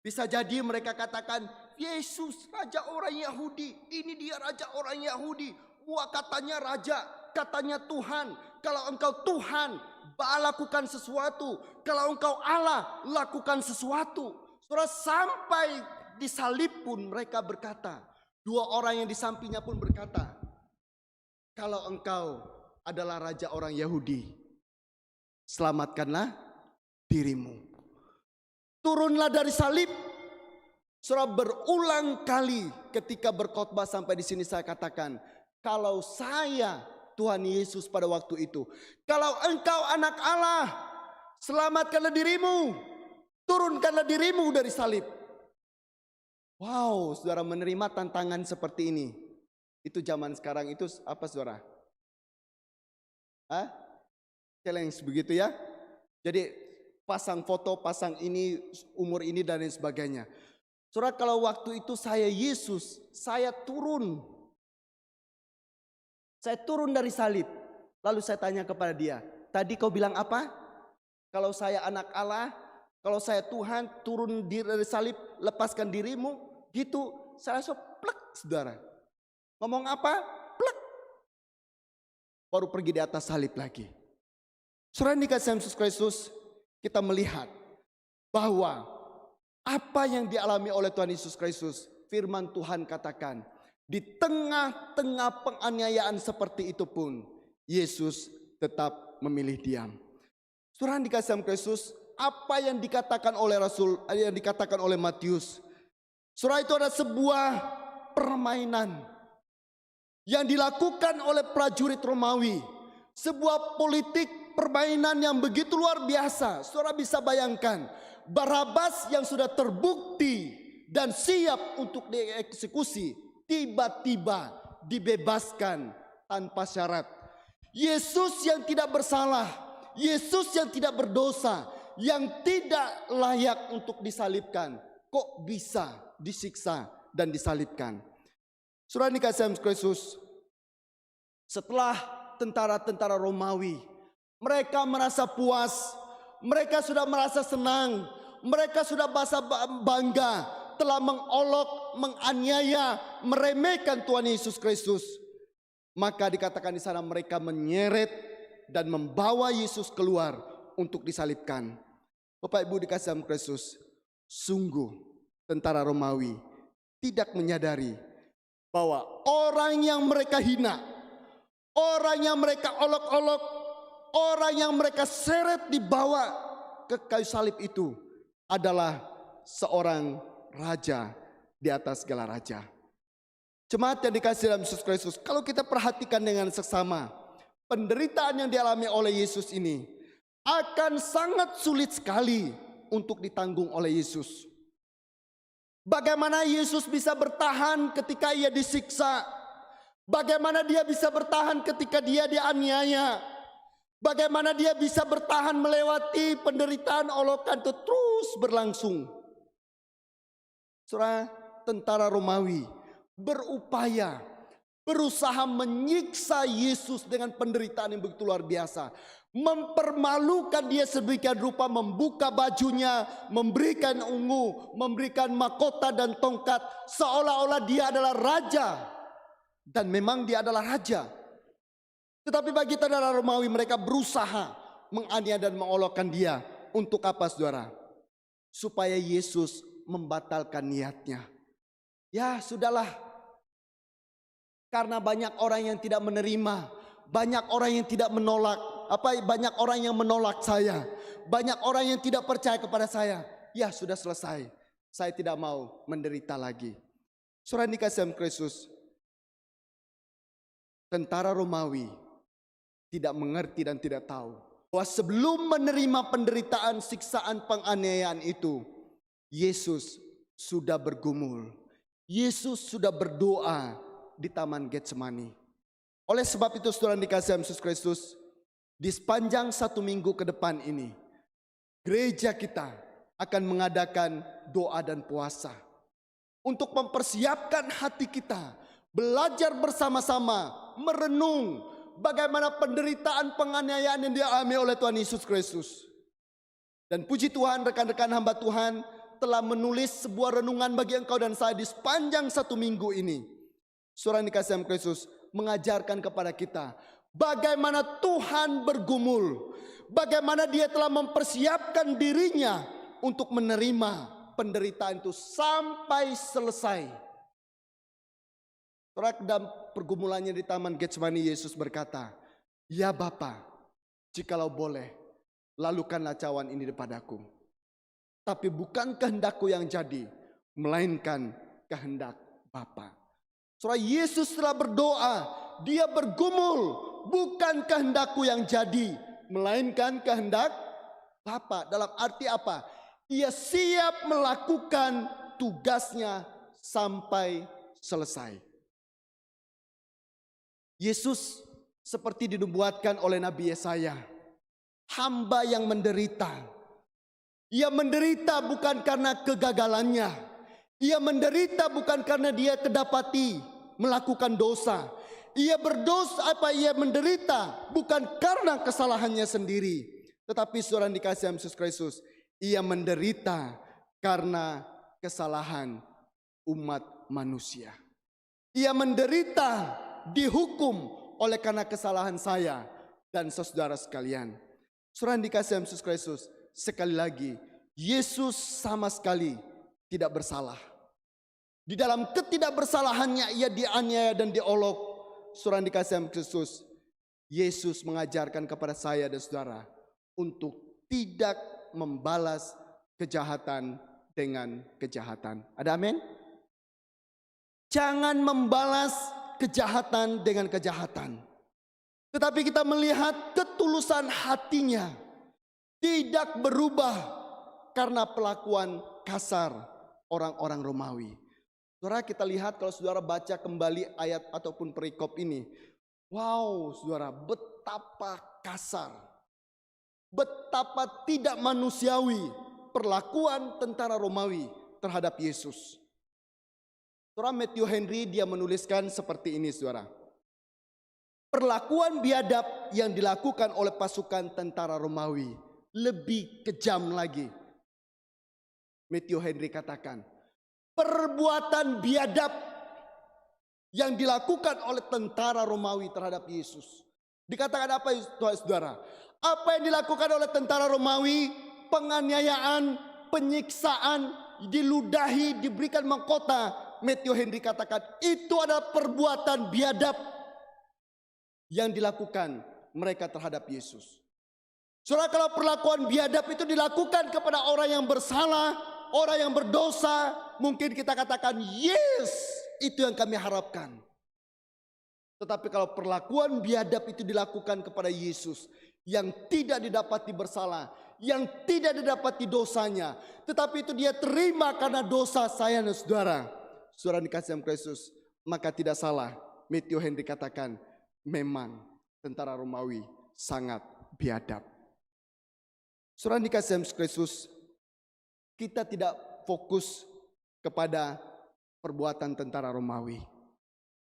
Bisa jadi mereka katakan, Yesus raja orang Yahudi, ini dia raja orang Yahudi. Wah, katanya raja, katanya Tuhan. Kalau engkau Tuhan, lakukan sesuatu. Kalau engkau Allah, lakukan sesuatu. Saudara, sampai disalib pun mereka berkata, dua orang yang di sampingnya pun berkata, kalau engkau adalah raja orang Yahudi, selamatkanlah dirimu. Turunlah dari salib. Saudara, berulang kali ketika berkhotbah sampai di sini saya katakan, kalau saya Tuhan Yesus pada waktu itu, kalau engkau anak Allah, selamatkanlah dirimu, turunkanlah dirimu dari salib. Wow, saudara, menerima tantangan seperti ini. Itu zaman sekarang itu apa, saudara? Challenge begitu ya. Jadi pasang foto, pasang ini, umur ini dan lain sebagainya. Saudara, kalau waktu itu saya Yesus, saya turun dari salib. Lalu saya tanya kepada dia, tadi kau bilang apa? Kalau saya anak Allah, kalau saya Tuhan, turun dari salib, lepaskan dirimu, gitu. Saya langsung plek, saudara. Ngomong apa? Plek. Baru pergi di atas salib lagi. Saudara, dikasih Yesus Kristus, kita melihat bahwa apa yang dialami oleh Tuhan Yesus Kristus, firman Tuhan katakan, di tengah-tengah penganiayaan seperti itu pun, Yesus tetap memilih diam. Saudara, dikasih Kristus, apa yang dikatakan oleh Rasul, yang dikatakan oleh Matius, saudara, itu ada sebuah permainan yang dilakukan oleh prajurit Romawi. Sebuah politik permainan yang begitu luar biasa. Saudara bisa bayangkan, Barabas yang sudah terbukti dan siap untuk dieksekusi, tiba-tiba dibebaskan tanpa syarat. Yesus yang tidak bersalah, Yesus yang tidak berdosa, yang tidak layak untuk disalibkan, kok bisa disiksa dan disalibkan? Saudara dikasih Kristus, setelah tentara-tentara Romawi, mereka merasa puas, mereka sudah merasa senang, mereka sudah merasa bangga, telah mengolok, menganiaya, meremehkan Tuhan Yesus Kristus. Maka dikatakan di sana mereka menyeret dan membawa Yesus keluar untuk disalibkan. Bapak Ibu dikasih Kristus, sungguh tentara Romawi tidak menyadari bahwa orang yang mereka hina, orang yang mereka olok-olok, orang yang mereka seret dibawa ke kayu salib itu adalah seorang raja di atas segala raja. Jemaat yang dikasihi dalam Yesus Kristus, kalau kita perhatikan dengan seksama, penderitaan yang dialami oleh Yesus ini akan sangat sulit sekali untuk ditanggung oleh Yesus. Bagaimana Yesus bisa bertahan ketika ia disiksa? Bagaimana dia bisa bertahan ketika dia dianiaya? Bagaimana dia bisa bertahan melewati penderitaan olokan itu terus berlangsung? Saudara, tentara Romawi berupaya, berusaha menyiksa Yesus dengan penderitaan yang begitu luar biasa. Mempermalukan dia sedemikian rupa, membuka bajunya, memberikan ungu, memberikan mahkota dan tongkat, seolah-olah dia adalah raja. Dan memang dia adalah raja. Tetapi bagi tentara Romawi, mereka berusaha menganiaya dan mengolokkan dia. Untuk apa, saudara? Supaya Yesus membatalkan niatnya. Ya sudahlah. Karena banyak orang yang tidak menerima, banyak orang yang tidak menolak, banyak orang yang menolak saya, banyak orang yang tidak percaya kepada saya. Ya sudah selesai. Saya tidak mau menderita lagi. Saudara dikasihi Kristus, tentara Romawi tidak mengerti dan tidak tahu bahwa sebelum menerima penderitaan, siksaan, penganiayaan itu, Yesus sudah bergumul. Yesus sudah berdoa di Taman Getsemani. Oleh sebab itu, saudara dikasihi Yesus Kristus, di sepanjang 1 minggu ke depan ini, gereja kita akan mengadakan doa dan puasa untuk mempersiapkan hati kita, belajar bersama-sama, merenung bagaimana penderitaan penganiayaan yang dialami oleh Tuhan Yesus Kristus. Dan puji Tuhan, rekan-rekan hamba Tuhan telah menulis sebuah renungan bagi engkau dan saya di sepanjang 1 minggu ini. Saudara dikasihi Kristus mengajarkan kepada kita bagaimana Tuhan bergumul, bagaimana dia telah mempersiapkan dirinya untuk menerima penderitaan itu sampai selesai. Dalam pergumulannya di Taman Getsemani, Yesus berkata, "Ya Bapa, jikalau boleh, lalukanlah cawan ini daripada-Ku. Tapi bukan kehendakku yang jadi, melainkan kehendak Bapa." Saudara, Yesus telah berdoa, dia bergumul, bukan kehendakku yang jadi, melainkan kehendak Bapa. Dalam arti apa? Ia siap melakukan tugasnya sampai selesai. Yesus seperti dinubuatkan oleh Nabi Yesaya, hamba yang menderita. Ia menderita bukan karena kegagalannya. Ia menderita bukan karena dia kedapati melakukan dosa. Ia menderita bukan karena kesalahannya sendiri. Tetapi saudara dikasihi Yesus Kristus, ia menderita karena kesalahan umat manusia. Ia menderita dihukum oleh karena kesalahan saya dan saudara sekalian. Saudara dikasihi Yesus Kristus, sekali lagi, Yesus sama sekali tidak bersalah. Di dalam ketidakbersalahannya ia dianiaya dan diolok. Saudara dikasihi Kristus, Yesus mengajarkan kepada saya dan saudara untuk tidak membalas kejahatan dengan kejahatan. Ada amin? Jangan membalas kejahatan dengan kejahatan. Tetapi kita melihat ketulusan hatinya tidak berubah karena pelakuan kasar orang-orang Romawi. Saudara, kita lihat kalau saudara baca kembali ayat ataupun perikop ini. Wow, saudara, betapa kasar, betapa tidak manusiawi perlakuan tentara Romawi terhadap Yesus. Saudara, Matthew Henry dia menuliskan seperti ini, saudara. Perlakuan biadab yang dilakukan oleh pasukan tentara Romawi lebih kejam lagi. Matthew Henry katakan, perbuatan biadab yang dilakukan oleh tentara Romawi terhadap Yesus. Dikatakan apa, saudara? Apa yang dilakukan oleh tentara Romawi? Penganiayaan, penyiksaan, diludahi, diberikan mahkota. Matthew Henry katakan itu adalah perbuatan biadab yang dilakukan mereka terhadap Yesus. Saudara, kalau perlakuan biadab itu dilakukan kepada orang yang bersalah, orang yang berdosa, mungkin kita katakan yes, itu yang kami harapkan. Tetapi kalau perlakuan biadab itu dilakukan kepada Yesus yang tidak didapati bersalah, yang tidak didapati dosanya, tetapi itu dia terima karena dosa saya dan saudara. Saudara dikasihi Kristus, maka tidak salah Matthew Henry katakan, memang tentara Romawi sangat biadab. Saudara dikasih Yesus Kristus, kita tidak fokus kepada perbuatan tentara Romawi.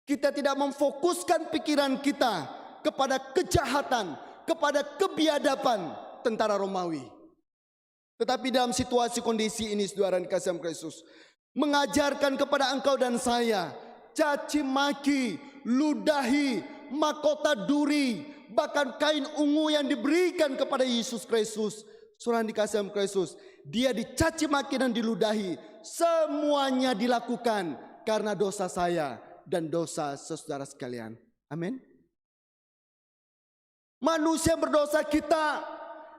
Kita tidak memfokuskan pikiran kita kepada kejahatan, kepada kebiadaban tentara Romawi. Tetapi dalam situasi kondisi ini, saudara dikasih Kristus, mengajarkan kepada engkau dan saya, caci maki, ludahi, mahkota duri, bahkan kain ungu yang diberikan kepada Yesus Kristus. Saudara dikasih Kristus, dia dicaci maki dan diludahi. Semuanya dilakukan karena dosa saya dan dosa saudara sekalian. Amin. Manusia berdosa kita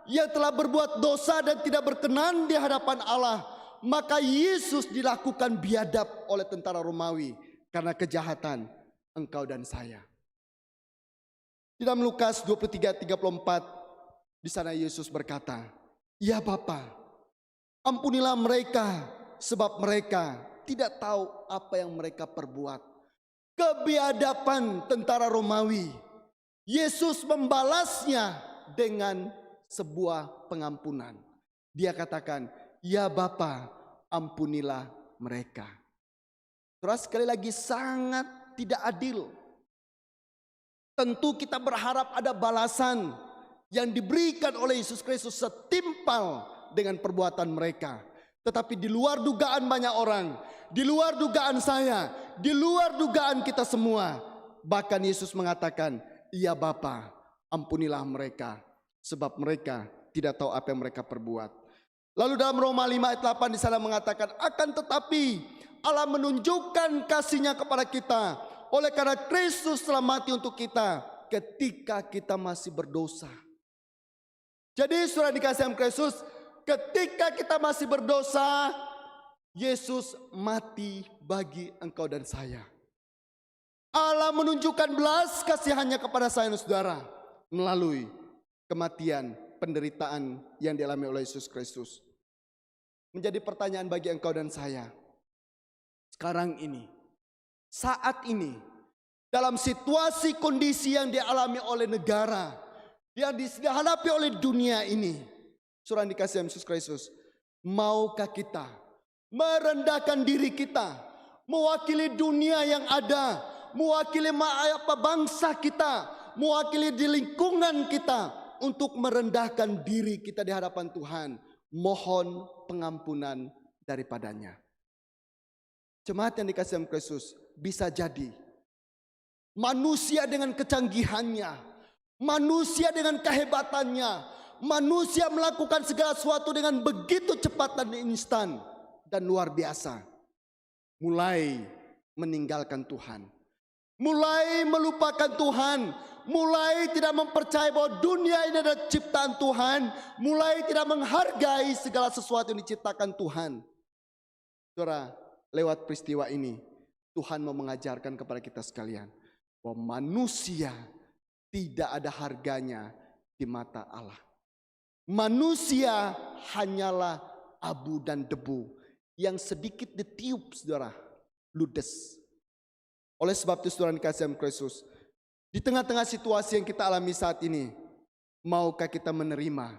yang telah berbuat dosa dan tidak berkenan di hadapan Allah, maka Yesus dilakukan biadab oleh tentara Romawi karena kejahatan engkau dan saya. Di dalam Lukas 23:34, di sana Yesus berkata, "Ya Bapa, ampunilah mereka, sebab mereka tidak tahu apa yang mereka perbuat." Kebiadaban tentara Romawi, Yesus membalasnya dengan sebuah pengampunan. Dia katakan, "Ya Bapa, ampunilah mereka." Terus sekali lagi sangat tidak adil. Tentu kita berharap ada balasan yang diberikan oleh Yesus Kristus setimpal dengan perbuatan mereka. Tetapi di luar dugaan banyak orang, di luar dugaan saya, di luar dugaan kita semua, bahkan Yesus mengatakan, "Ya Bapa, ampunilah mereka, sebab mereka tidak tahu apa yang mereka perbuat." Lalu dalam Roma 5 ayat 8 di sana mengatakan, "Akan tetapi Allah menunjukkan kasih-Nya kepada kita oleh karena Kristus telah mati untuk kita ketika kita masih berdosa." Jadi saudara dikasih Kristus, ketika kita masih berdosa, Yesus mati bagi engkau dan saya. Allah menunjukkan belas kasihannya kepada saya dan saudara melalui kematian, penderitaan yang dialami oleh Yesus Kristus. Menjadi pertanyaan bagi engkau dan saya, sekarang ini, saat ini, dalam situasi kondisi yang dialami oleh negara, yang dihadapi oleh dunia ini, saudara dikasih Yesus Kristus, maukah kita merendahkan diri kita, mewakili dunia yang ada, mewakili bangsa kita, mewakili di lingkungan kita, untuk merendahkan diri kita di hadapan Tuhan, mohon pengampunan daripadanya. Jemaat yang dikasih Kristus, bisa jadi manusia dengan kecanggihannya, manusia dengan kehebatannya, manusia melakukan segala sesuatu dengan begitu cepat dan instan dan luar biasa, mulai meninggalkan Tuhan, mulai melupakan Tuhan, mulai tidak mempercayai bahwa dunia ini adalah ciptaan Tuhan, mulai tidak menghargai segala sesuatu yang diciptakan Tuhan. Saudara, lewat peristiwa ini Tuhan mau mengajarkan kepada kita sekalian bahwa manusia tidak ada harganya di mata Allah. Manusia hanyalah abu dan debu yang sedikit ditiup, saudara, ludes. Oleh sebab itu saudara dikasih Kristus, di tengah-tengah situasi yang kita alami saat ini, maukah kita menerima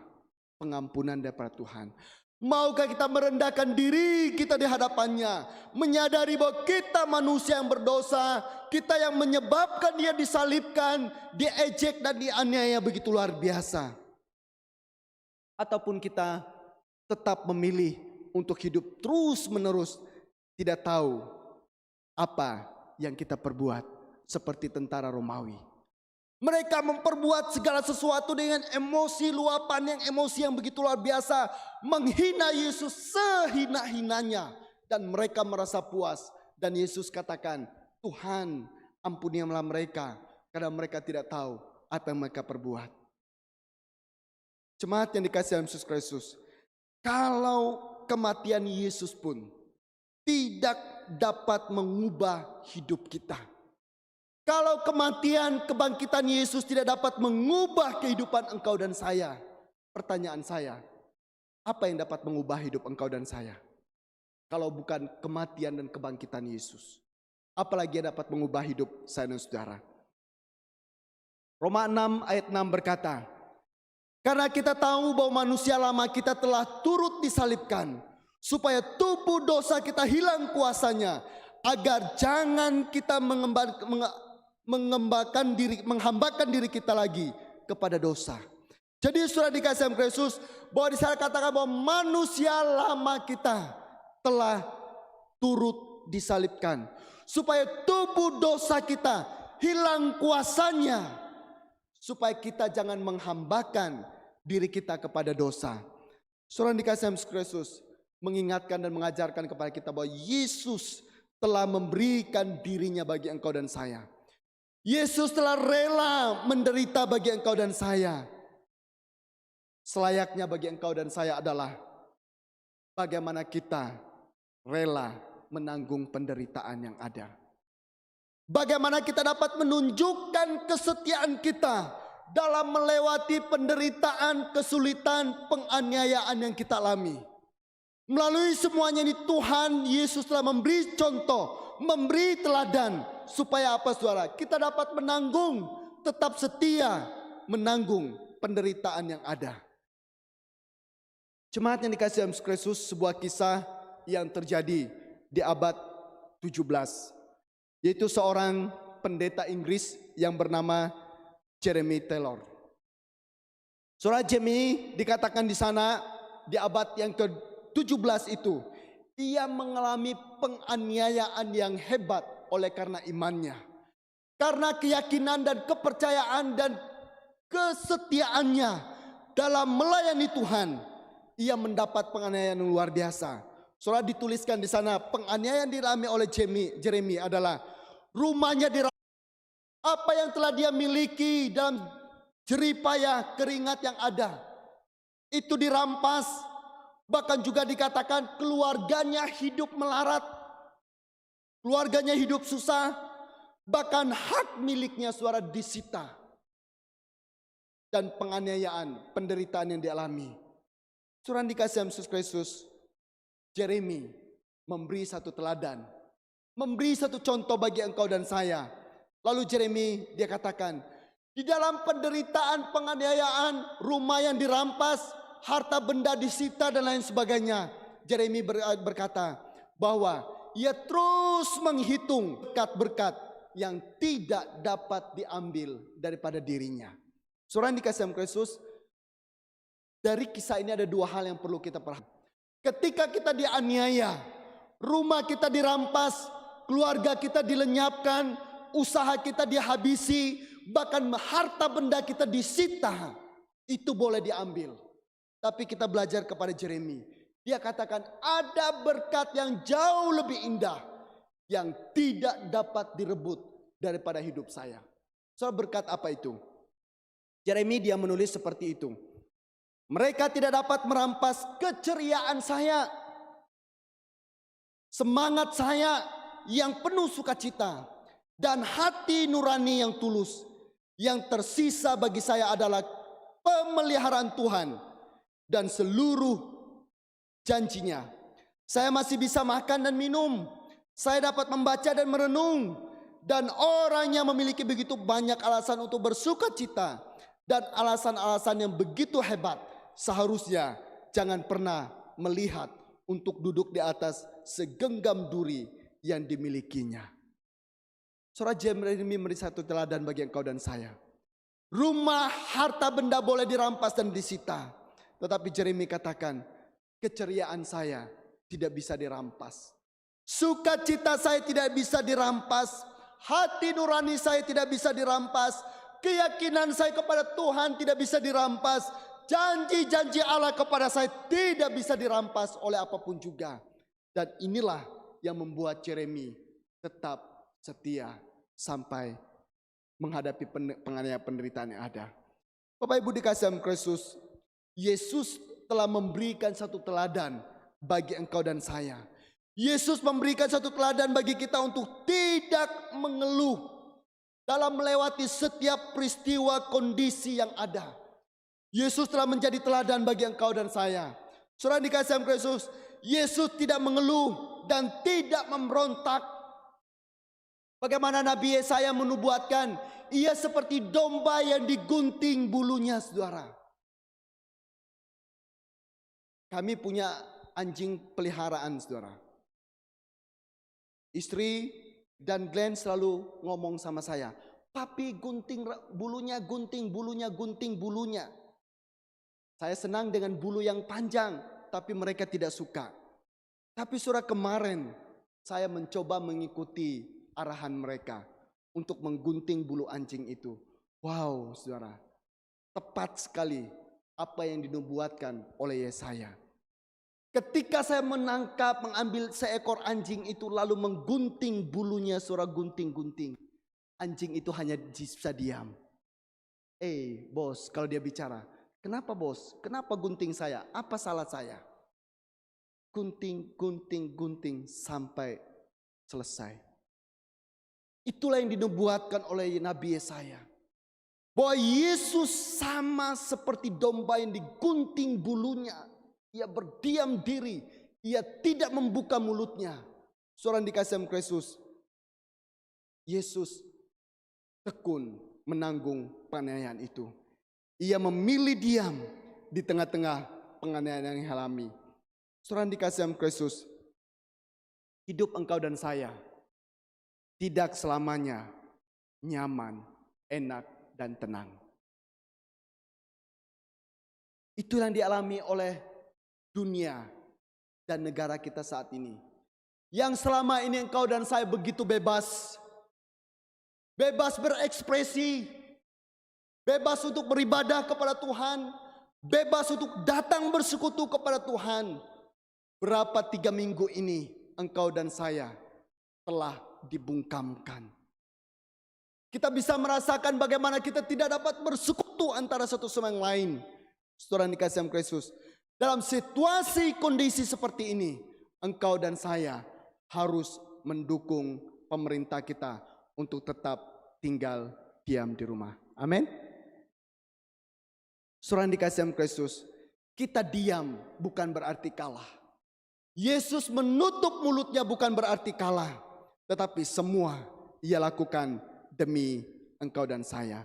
pengampunan daripada Tuhan? Maukah kita merendahkan diri kita di hadapannya, menyadari bahwa kita manusia yang berdosa, kita yang menyebabkan dia disalibkan, diejek dan dianiaya begitu luar biasa? Ataupun kita tetap memilih untuk hidup terus menerus, tidak tahu apa yang kita perbuat, seperti tentara Romawi. Mereka memperbuat segala sesuatu dengan emosi luapan, emosi yang begitu luar biasa, menghina Yesus sehina-hinanya, dan mereka merasa puas. Dan Yesus katakan, "Tuhan, ampunilah mereka, karena mereka tidak tahu apa yang mereka perbuat." Jemaat yang dikasihi Yesus Kristus, kalau kematian Yesus pun tidak dapat mengubah hidup kita, kalau kematian, kebangkitan Yesus tidak dapat mengubah kehidupan engkau dan saya, pertanyaan saya, apa yang dapat mengubah hidup engkau dan saya? Kalau bukan kematian dan kebangkitan Yesus. apalagi yang dapat mengubah hidup saya dan saudara. Roma 6 ayat 6 berkata, karena kita tahu bahwa manusia lama kita telah turut disalibkan, supaya tubuh dosa kita hilang kuasanya, agar jangan kita menghambakan diri kita lagi kepada dosa. Jadi saudara dikasih oleh Kristus, bahwa di sana katakan bahwa manusia lama kita telah turut disalibkan, supaya tubuh dosa kita hilang kuasanya, supaya kita jangan menghambakan diri kita kepada dosa. Saudara dikasih oleh Kristus, mengingatkan dan mengajarkan kepada kita bahwa Yesus telah memberikan dirinya bagi engkau dan saya. Yesus telah rela menderita bagi engkau dan saya. Selayaknya bagi engkau dan saya adalah bagaimana kita rela menanggung penderitaan yang ada. Bagaimana kita dapat menunjukkan kesetiaan kita dalam melewati penderitaan, kesulitan, penganiayaan yang kita alami. Melalui semuanya ini Tuhan Yesus telah memberi contoh, memberi teladan. Supaya apa saudara? Kita dapat menanggung, tetap setia menanggung penderitaan yang ada. Jemaat yang dikasihi Yesus Kristus, sebuah kisah yang terjadi di abad 17. Yaitu seorang pendeta Inggris yang bernama Jeremy Taylor. Saudara, Jeremy dikatakan di sana di abad yang ke-17 itu, ia mengalami penganiayaan yang hebat oleh karena imannya. Karena keyakinan dan kepercayaan dan kesetiaannya dalam melayani Tuhan, ia mendapat penganiayaan yang luar biasa. Saudara, dituliskan di sana penganiayaan dialami oleh Jeremy adalah rumahnya dirampas, apa yang telah dia miliki dalam jeripayah keringat yang ada itu dirampas. Bahkan juga dikatakan keluarganya hidup melarat, keluarganya hidup susah, bahkan hak miliknya saudara disita. Dan penganiayaan, penderitaan yang dialami. Saudara dikasih Yesus Kristus, Jeremy memberi satu teladan, memberi satu contoh bagi engkau dan saya. Lalu Jeremy dia katakan, di dalam penderitaan, penganiayaan, rumah yang dirampas, harta benda disita dan lain sebagainya, Jeremy berkata bahwa ia terus menghitung berkat-berkat yang tidak dapat diambil daripada dirinya. Saudara dikasih Kristus, dari kisah ini ada dua hal yang perlu kita perhatikan. Ketika kita dianiaya, rumah kita dirampas, keluarga kita dilenyapkan, usaha kita dihabisi, bahkan harta benda kita disita, itu boleh diambil. Tapi kita belajar kepada Jeremy. Dia katakan ada berkat yang jauh lebih indah yang tidak dapat direbut daripada hidup saya. Soal berkat apa itu? Jeremy dia menulis seperti itu. Mereka tidak dapat merampas keceriaan saya, semangat saya yang penuh sukacita, dan hati nurani yang tulus. Yang tersisa bagi saya adalah pemeliharaan Tuhan dan seluruh janjinya. Saya masih bisa makan dan minum. Saya dapat membaca dan merenung. Dan orang yang memiliki begitu banyak alasan untuk bersukacita dan alasan-alasan yang begitu hebat, seharusnya jangan pernah melihat untuk duduk di atas segenggam duri yang dimilikinya. Saudara, Jeremy memberi satu teladan bagi engkau dan saya. Rumah, harta benda boleh dirampas dan disita. Tetapi Jeremy katakan, keceriaan saya tidak bisa dirampas. Sukacita saya tidak bisa dirampas. Hati nurani saya tidak bisa dirampas. Keyakinan saya kepada Tuhan tidak bisa dirampas. Janji-janji Allah kepada saya tidak bisa dirampas oleh apapun juga. Dan inilah yang membuat Jeremy tetap setia sampai menghadapi penganiayaan penderitaan yang ada. Bapak Ibu dikasihi Kristus, Yesus telah memberikan satu teladan bagi engkau dan saya. Yesus memberikan satu teladan bagi kita untuk tidak mengeluh dalam melewati setiap peristiwa kondisi yang ada. Yesus telah menjadi teladan bagi engkau dan saya. Saudara dikasihi Kristus, Yesus tidak mengeluh dan tidak memberontak. Bagaimana Nabi Yesaya menubuatkan, ia seperti domba yang digunting bulunya, saudara. Kami punya anjing peliharaan, saudara. Istri dan Glenn selalu ngomong sama saya, "Papi gunting bulunya, gunting bulunya, gunting bulunya." Saya senang dengan bulu yang panjang, tapi mereka tidak suka. Tapi saudara, kemarin saya mencoba mengikuti arahan mereka untuk menggunting bulu anjing itu. Wow, saudara, tepat sekali apa yang dinubuatkan oleh Yesaya. Ketika saya mengambil seekor anjing itu lalu menggunting bulunya, saudara, gunting-gunting. Anjing itu hanya bisa diam. Bos, kalau dia bicara, "Kenapa bos? Kenapa gunting saya? Apa salah saya?" Gunting, gunting, gunting sampai selesai. Itulah yang dinubuatkan oleh Nabi Yesaya. Bahwa Yesus sama seperti domba yang digunting bulunya. Ia berdiam diri, ia tidak membuka mulutnya. Saudara dikasihi Kristus, Yesus tekun menanggung penganiayaan itu. Ia memilih diam di tengah-tengah penganiayaan yang alami. Saudara dikasihi Kristus, hidup engkau dan saya tidak selamanya nyaman, enak, dan tenang. Itu yang dialami oleh dunia dan negara kita saat ini. Yang selama ini engkau dan saya begitu bebas. Bebas berekspresi. Bebas untuk beribadah kepada Tuhan. Bebas untuk datang bersekutu kepada Tuhan. Berapa 3 minggu ini engkau dan saya telah dibungkamkan. Kita bisa merasakan bagaimana kita tidak dapat bersekutu antara satu sama yang lain. Saudara dikasihi Kristus, dalam situasi kondisi seperti ini, engkau dan saya harus mendukung pemerintah kita untuk tetap tinggal diam di rumah. Amin. Saudara dikasihi Kristus, kita diam bukan berarti kalah. Yesus menutup mulutnya bukan berarti kalah, tetapi semua ia lakukan demi engkau dan saya.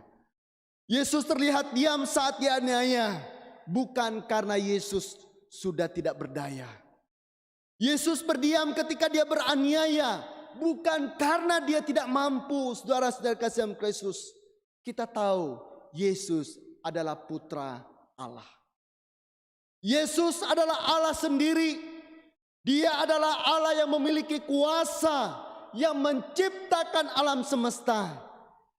Yesus terlihat diam saat dianiaya. Bukan karena Yesus sudah tidak berdaya. Yesus berdiam ketika dia beraniaya. Bukan karena dia tidak mampu. Saudara-saudara kasih Kristus, kita tahu Yesus adalah putra Allah. Yesus adalah Allah sendiri. Dia adalah Allah yang memiliki kuasa, yang menciptakan alam semesta,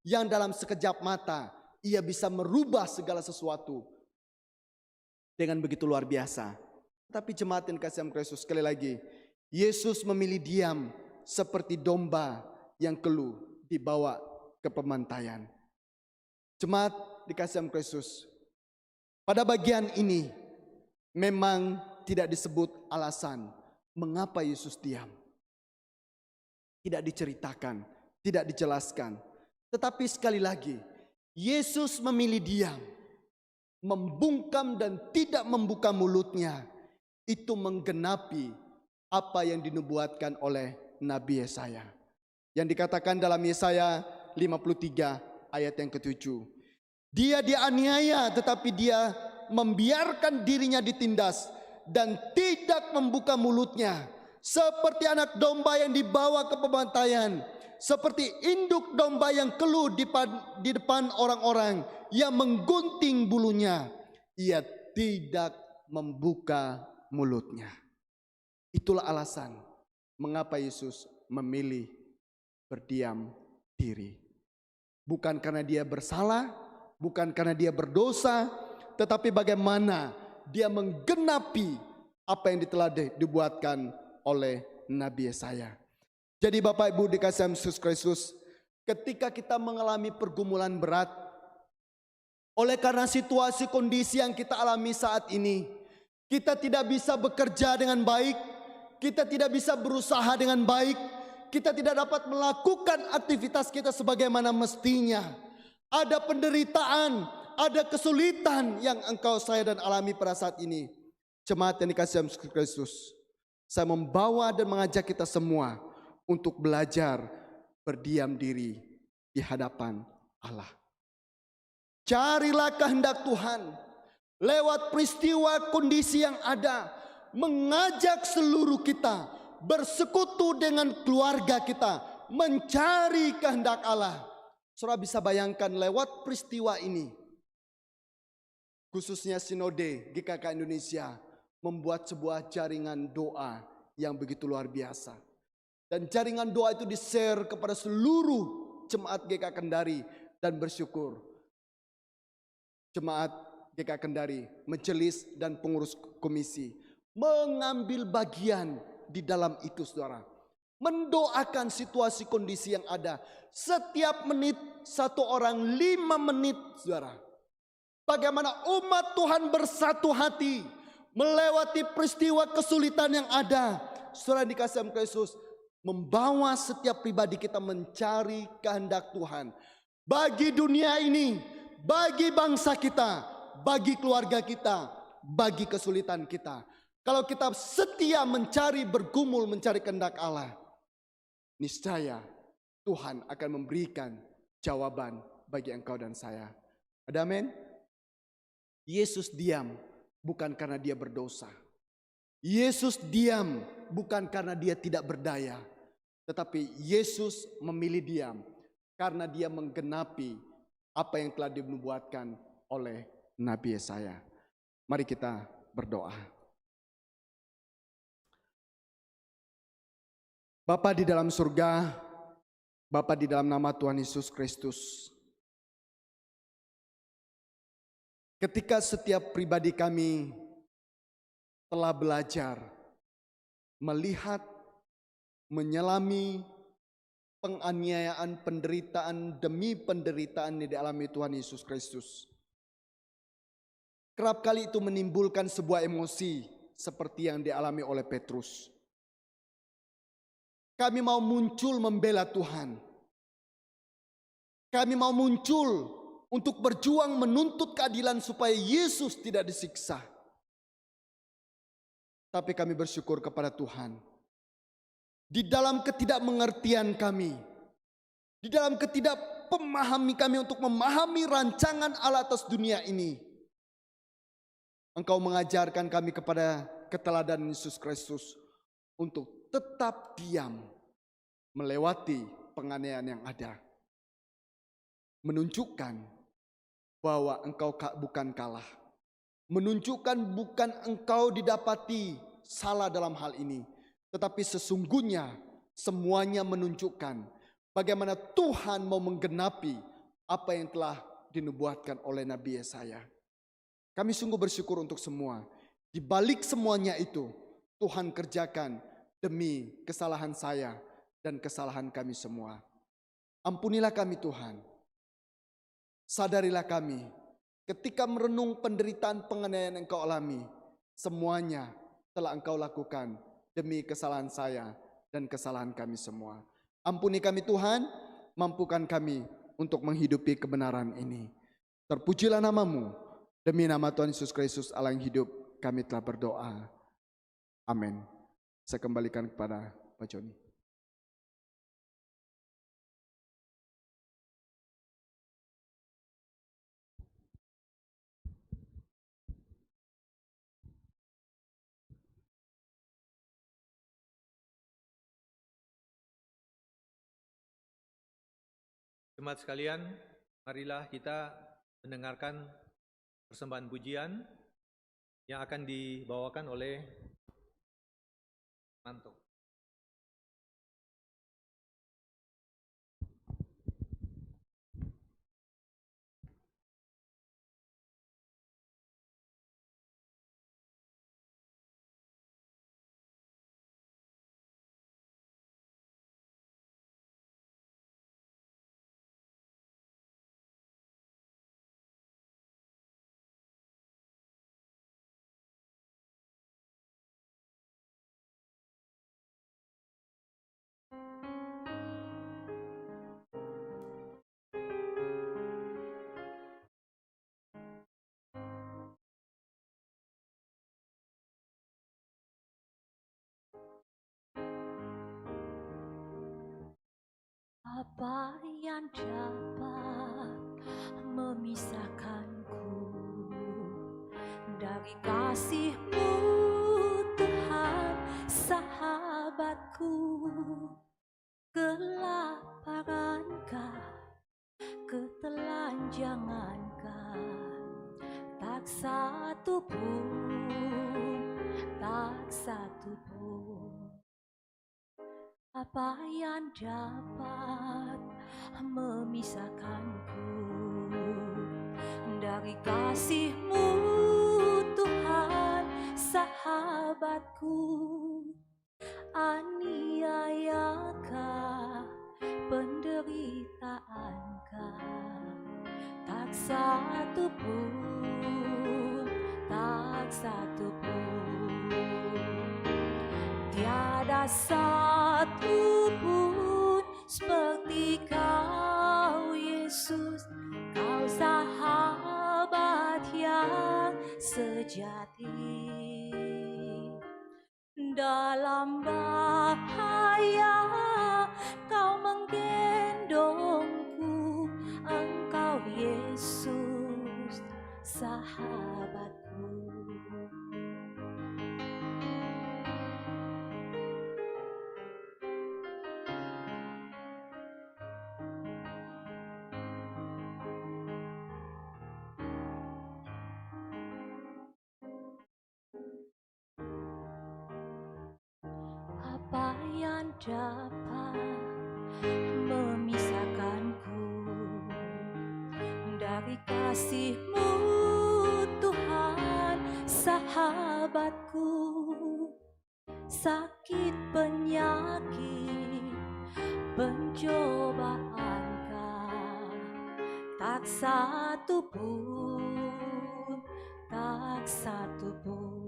yang dalam sekejap mata ia bisa merubah segala sesuatu dengan begitu luar biasa. Tapi jemaat yang dikasihi Kristus, sekali lagi, Yesus memilih diam seperti domba yang keluh dibawa ke pembantaian. Jemaat dikasihi Kristus, pada bagian ini memang tidak disebut alasan mengapa Yesus diam. Tidak diceritakan, tidak dijelaskan. Tetapi sekali lagi, Yesus memilih diam, membungkam dan tidak membuka mulutnya. Itu menggenapi apa yang dinubuatkan oleh Nabi Yesaya. Yang dikatakan dalam Yesaya 53 ayat yang ke-7. Dia dianiaya tetapi dia membiarkan dirinya ditindas dan tidak membuka mulutnya. Seperti anak domba yang dibawa ke pembantaian. Seperti induk domba yang keluh di depan orang-orang yang menggunting bulunya. Ia tidak membuka mulutnya. Itulah alasan mengapa Yesus memilih berdiam diri. Bukan karena dia bersalah, bukan karena dia berdosa, tetapi bagaimana dia menggenapi apa yang telah dibuatkan oleh Nabi Yesaya. Jadi Bapak Ibu dikasihi Yesus Kristus, ketika kita mengalami pergumulan berat, oleh karena situasi kondisi yang kita alami saat ini, kita tidak bisa bekerja dengan baik, kita tidak bisa berusaha dengan baik, kita tidak dapat melakukan aktivitas kita sebagaimana mestinya. Ada penderitaan, ada kesulitan yang engkau, saya dan alami pada saat ini. Jemaat yang dikasihi Yesus Kristus, saya membawa dan mengajak kita semua untuk belajar berdiam diri di hadapan Allah. Carilah kehendak Tuhan lewat peristiwa kondisi yang ada, mengajak seluruh kita bersekutu dengan keluarga kita, mencari kehendak Allah. Saudara bisa bayangkan lewat peristiwa ini, khususnya Sinode GKK Indonesia membuat sebuah jaringan doa yang begitu luar biasa. Dan jaringan doa itu di-share kepada seluruh jemaat GKK Kendari, dan bersyukur jemaat GKK Kendari, majelis dan pengurus komisi mengambil bagian di dalam itu, saudara. Mendoakan situasi kondisi yang ada. Setiap menit satu orang, 5 menit, saudara. Bagaimana umat Tuhan bersatu hati melewati peristiwa kesulitan yang ada. Saudara dikasih dalam Kristus, membawa setiap pribadi kita mencari kehendak Tuhan. Bagi dunia ini, bagi bangsa kita, bagi keluarga kita, bagi kesulitan kita. Kalau kita setia mencari, bergumul mencari kehendak Allah, niscaya Tuhan akan memberikan jawaban bagi engkau dan saya. Ada amin? Yesus diam bukan karena dia berdosa. Yesus diam bukan karena dia tidak berdaya. Tetapi Yesus memilih diam karena dia menggenapi apa yang telah dinubuatkan oleh Nabi Yesaya. Mari kita berdoa. Bapa di dalam surga, Bapa di dalam nama Tuhan Yesus Kristus, ketika setiap pribadi kami telah belajar melihat, menyelami penganiayaan, penderitaan demi penderitaan yang dialami Tuhan Yesus Kristus, kerap kali itu menimbulkan sebuah emosi seperti yang dialami oleh Petrus. Kami mau muncul membela Tuhan. Kami mau muncul untuk berjuang menuntut keadilan supaya Yesus tidak disiksa. Tapi kami bersyukur kepada Tuhan. Di dalam ketidakmengertian kami, di dalam ketidakpemahami kami untuk memahami rancangan Allah atas dunia ini, Engkau mengajarkan kami kepada keteladanan Yesus Kristus untuk tetap diam melewati penganiayaan yang ada. Menunjukkan bahwa engkau bukan kalah. Menunjukkan bukan engkau didapati salah dalam hal ini. Tetapi sesungguhnya semuanya menunjukkan bagaimana Tuhan mau menggenapi apa yang telah dinubuatkan oleh Nabi Yesaya. Kami sungguh bersyukur untuk semua. Di balik semuanya itu Tuhan kerjakan demi kesalahan saya dan kesalahan kami semua. Ampunilah kami Tuhan. Sadarilah kami ketika merenung penderitaan penganiayaan yang Engkau alami, semuanya telah Engkau lakukan demi kesalahan saya dan kesalahan kami semua. Ampuni kami Tuhan, mampukan kami untuk menghidupi kebenaran ini. Terpujilah nama-Mu, demi nama Tuhan Yesus Kristus Allah yang hidup, kami telah berdoa. Amin. Saya kembalikan kepada Pak Joni. Jemaat sekalian, marilah kita mendengarkan persembahan pujian yang akan dibawakan oleh Manto. Apa yang dapat memisahkanku dari kasih-Mu, Tuhan sahabatku? Kelaparankah, ketelanjangankah? Tak satu pun, tak satu pun. Apa yang dapat memisahkanku dari kasih-Mu, Tuhan sahabatku? Aniayakah, penderitaankah? Tak satu pun, tak satu pun. Tiada satu pun seperti Kau, Yesus. Kau sahabat yang sejati. Dalam bahaya Kau menggendongku. Engkau Yesus sahabatku. Apa yang dapat memisahkanku dari kasih-Mu, Tuhan sahabatku? Sakit, penyakit, pencobaankah? Tak satu pun, tak satu pun.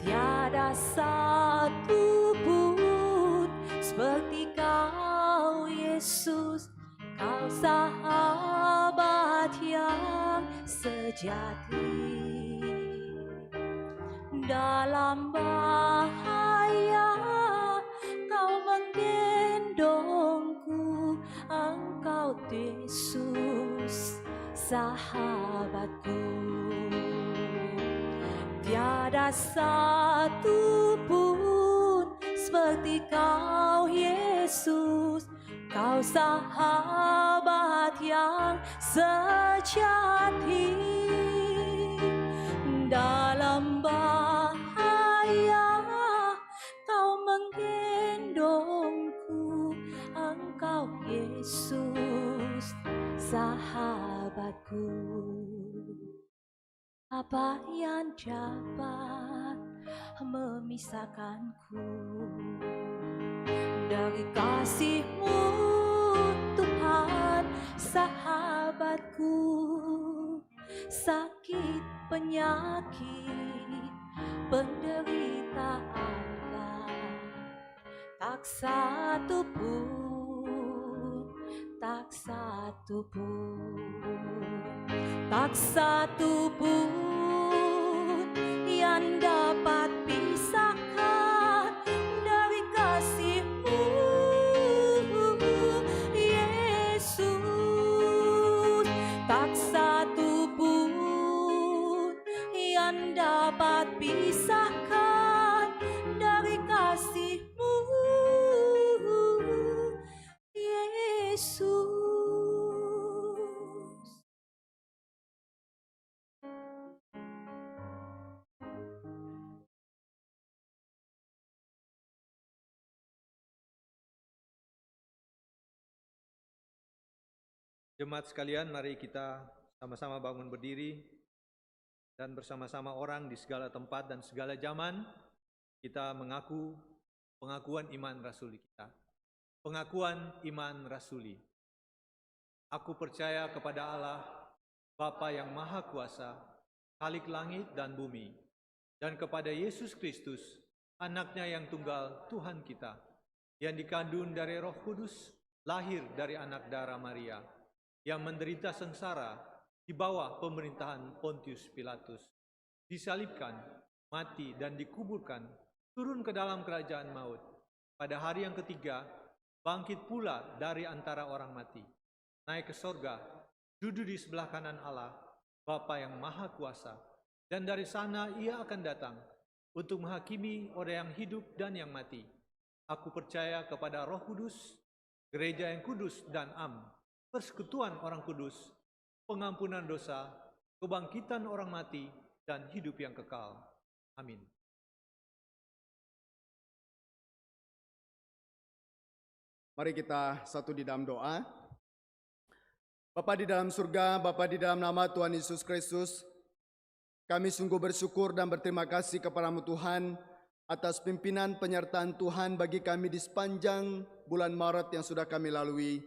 Tiada satu pun seperti Kau, Yesus. Kau sahabat yang sejati. Dalam bahaya Kau menggendongku. Engkau Yesus sahabatku. Tiada satu pun seperti Kau, Yesus. Kau sahabat yang sejati. Dalam bahaya Kau menggendongku. Engkau Yesus sahabatku. Apa yang dapat memisahkanku dari kasih-Mu, Tuhan sahabatku? Sakit, penyakit, penderitaanlah, tak satu pun, tak satu pun. Tak satu pun yang dapat pisahkan dari kasih-Mu, Yesus. Tak satu pun yang dapat pisahkan dari kasih-Mu, Yesus. Jemaat sekalian, mari kita sama-sama bangun berdiri dan bersama-sama orang di segala tempat dan segala zaman kita mengaku pengakuan iman rasuli kita. Pengakuan iman rasuli. Aku percaya kepada Allah, Bapa yang Maha Kuasa, Khalik langit dan bumi, dan kepada Yesus Kristus, Anak-Nya yang tunggal, Tuhan kita, yang dikandung dari Roh Kudus, lahir dari anak darah Maria, yang menderita sengsara di bawah pemerintahan Pontius Pilatus, disalibkan, mati dan dikuburkan, turun ke dalam kerajaan maut. Pada hari yang ketiga, bangkit pula dari antara orang mati, naik ke sorga, duduk di sebelah kanan Allah, Bapa yang Maha Kuasa, dan dari sana ia akan datang untuk menghakimi orang yang hidup dan yang mati. Aku percaya kepada Roh Kudus, gereja yang kudus dan am, persekutuan orang kudus, pengampunan dosa, kebangkitan orang mati, dan hidup yang kekal. Amin. Mari kita satu di dalam doa. Bapa di dalam surga, Bapa di dalam nama Tuhan Yesus Kristus, kami sungguh bersyukur dan berterima kasih kepadamu Tuhan atas pimpinan penyertaan Tuhan bagi kami di sepanjang bulan Maret yang sudah kami lalui.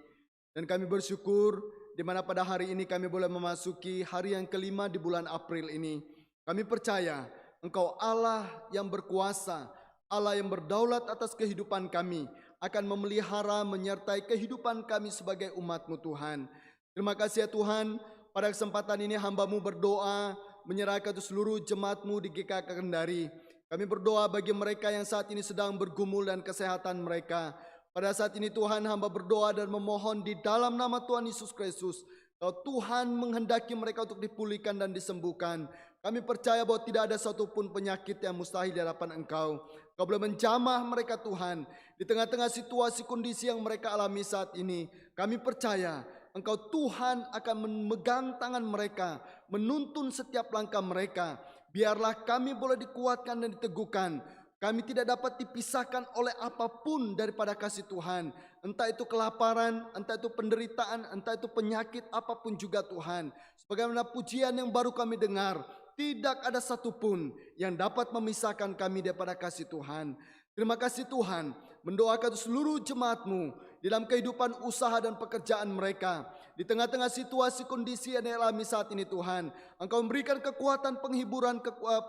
Dan kami bersyukur di mana pada hari ini kami boleh memasuki hari yang kelima di bulan April ini. Kami percaya Engkau Allah yang berkuasa, Allah yang berdaulat atas kehidupan kami, akan memelihara menyertai kehidupan kami sebagai umat-Mu Tuhan. Terima kasih ya Tuhan, pada kesempatan ini hamba-Mu berdoa, menyerahkan seluruh jemaat-Mu di GKK Kendari. Kami berdoa bagi mereka yang saat ini sedang bergumul dan kesehatan mereka. Pada saat ini Tuhan, hamba berdoa dan memohon di dalam nama Tuhan Yesus Kristus, kalau Tuhan menghendaki mereka untuk dipulihkan dan disembuhkan. Kami percaya bahwa tidak ada satupun penyakit yang mustahil di hadapan Engkau. Kau boleh menjamah mereka Tuhan, di tengah-tengah situasi kondisi yang mereka alami saat ini. Kami percaya Engkau Tuhan akan memegang tangan mereka, menuntun setiap langkah mereka. Biarlah kami boleh dikuatkan dan diteguhkan. Kami tidak dapat dipisahkan oleh apapun daripada kasih Tuhan. Entah itu kelaparan, entah itu penderitaan, entah itu penyakit, apapun juga Tuhan. Sebagaimana pujian yang baru kami dengar, tidak ada satupun yang dapat memisahkan kami daripada kasih Tuhan. Terima kasih Tuhan, mendoakan seluruh jemaat-Mu dalam kehidupan usaha dan pekerjaan mereka. Di tengah-tengah situasi kondisi yang dialami saat ini Tuhan, Engkau memberikan kekuatan, penghiburan,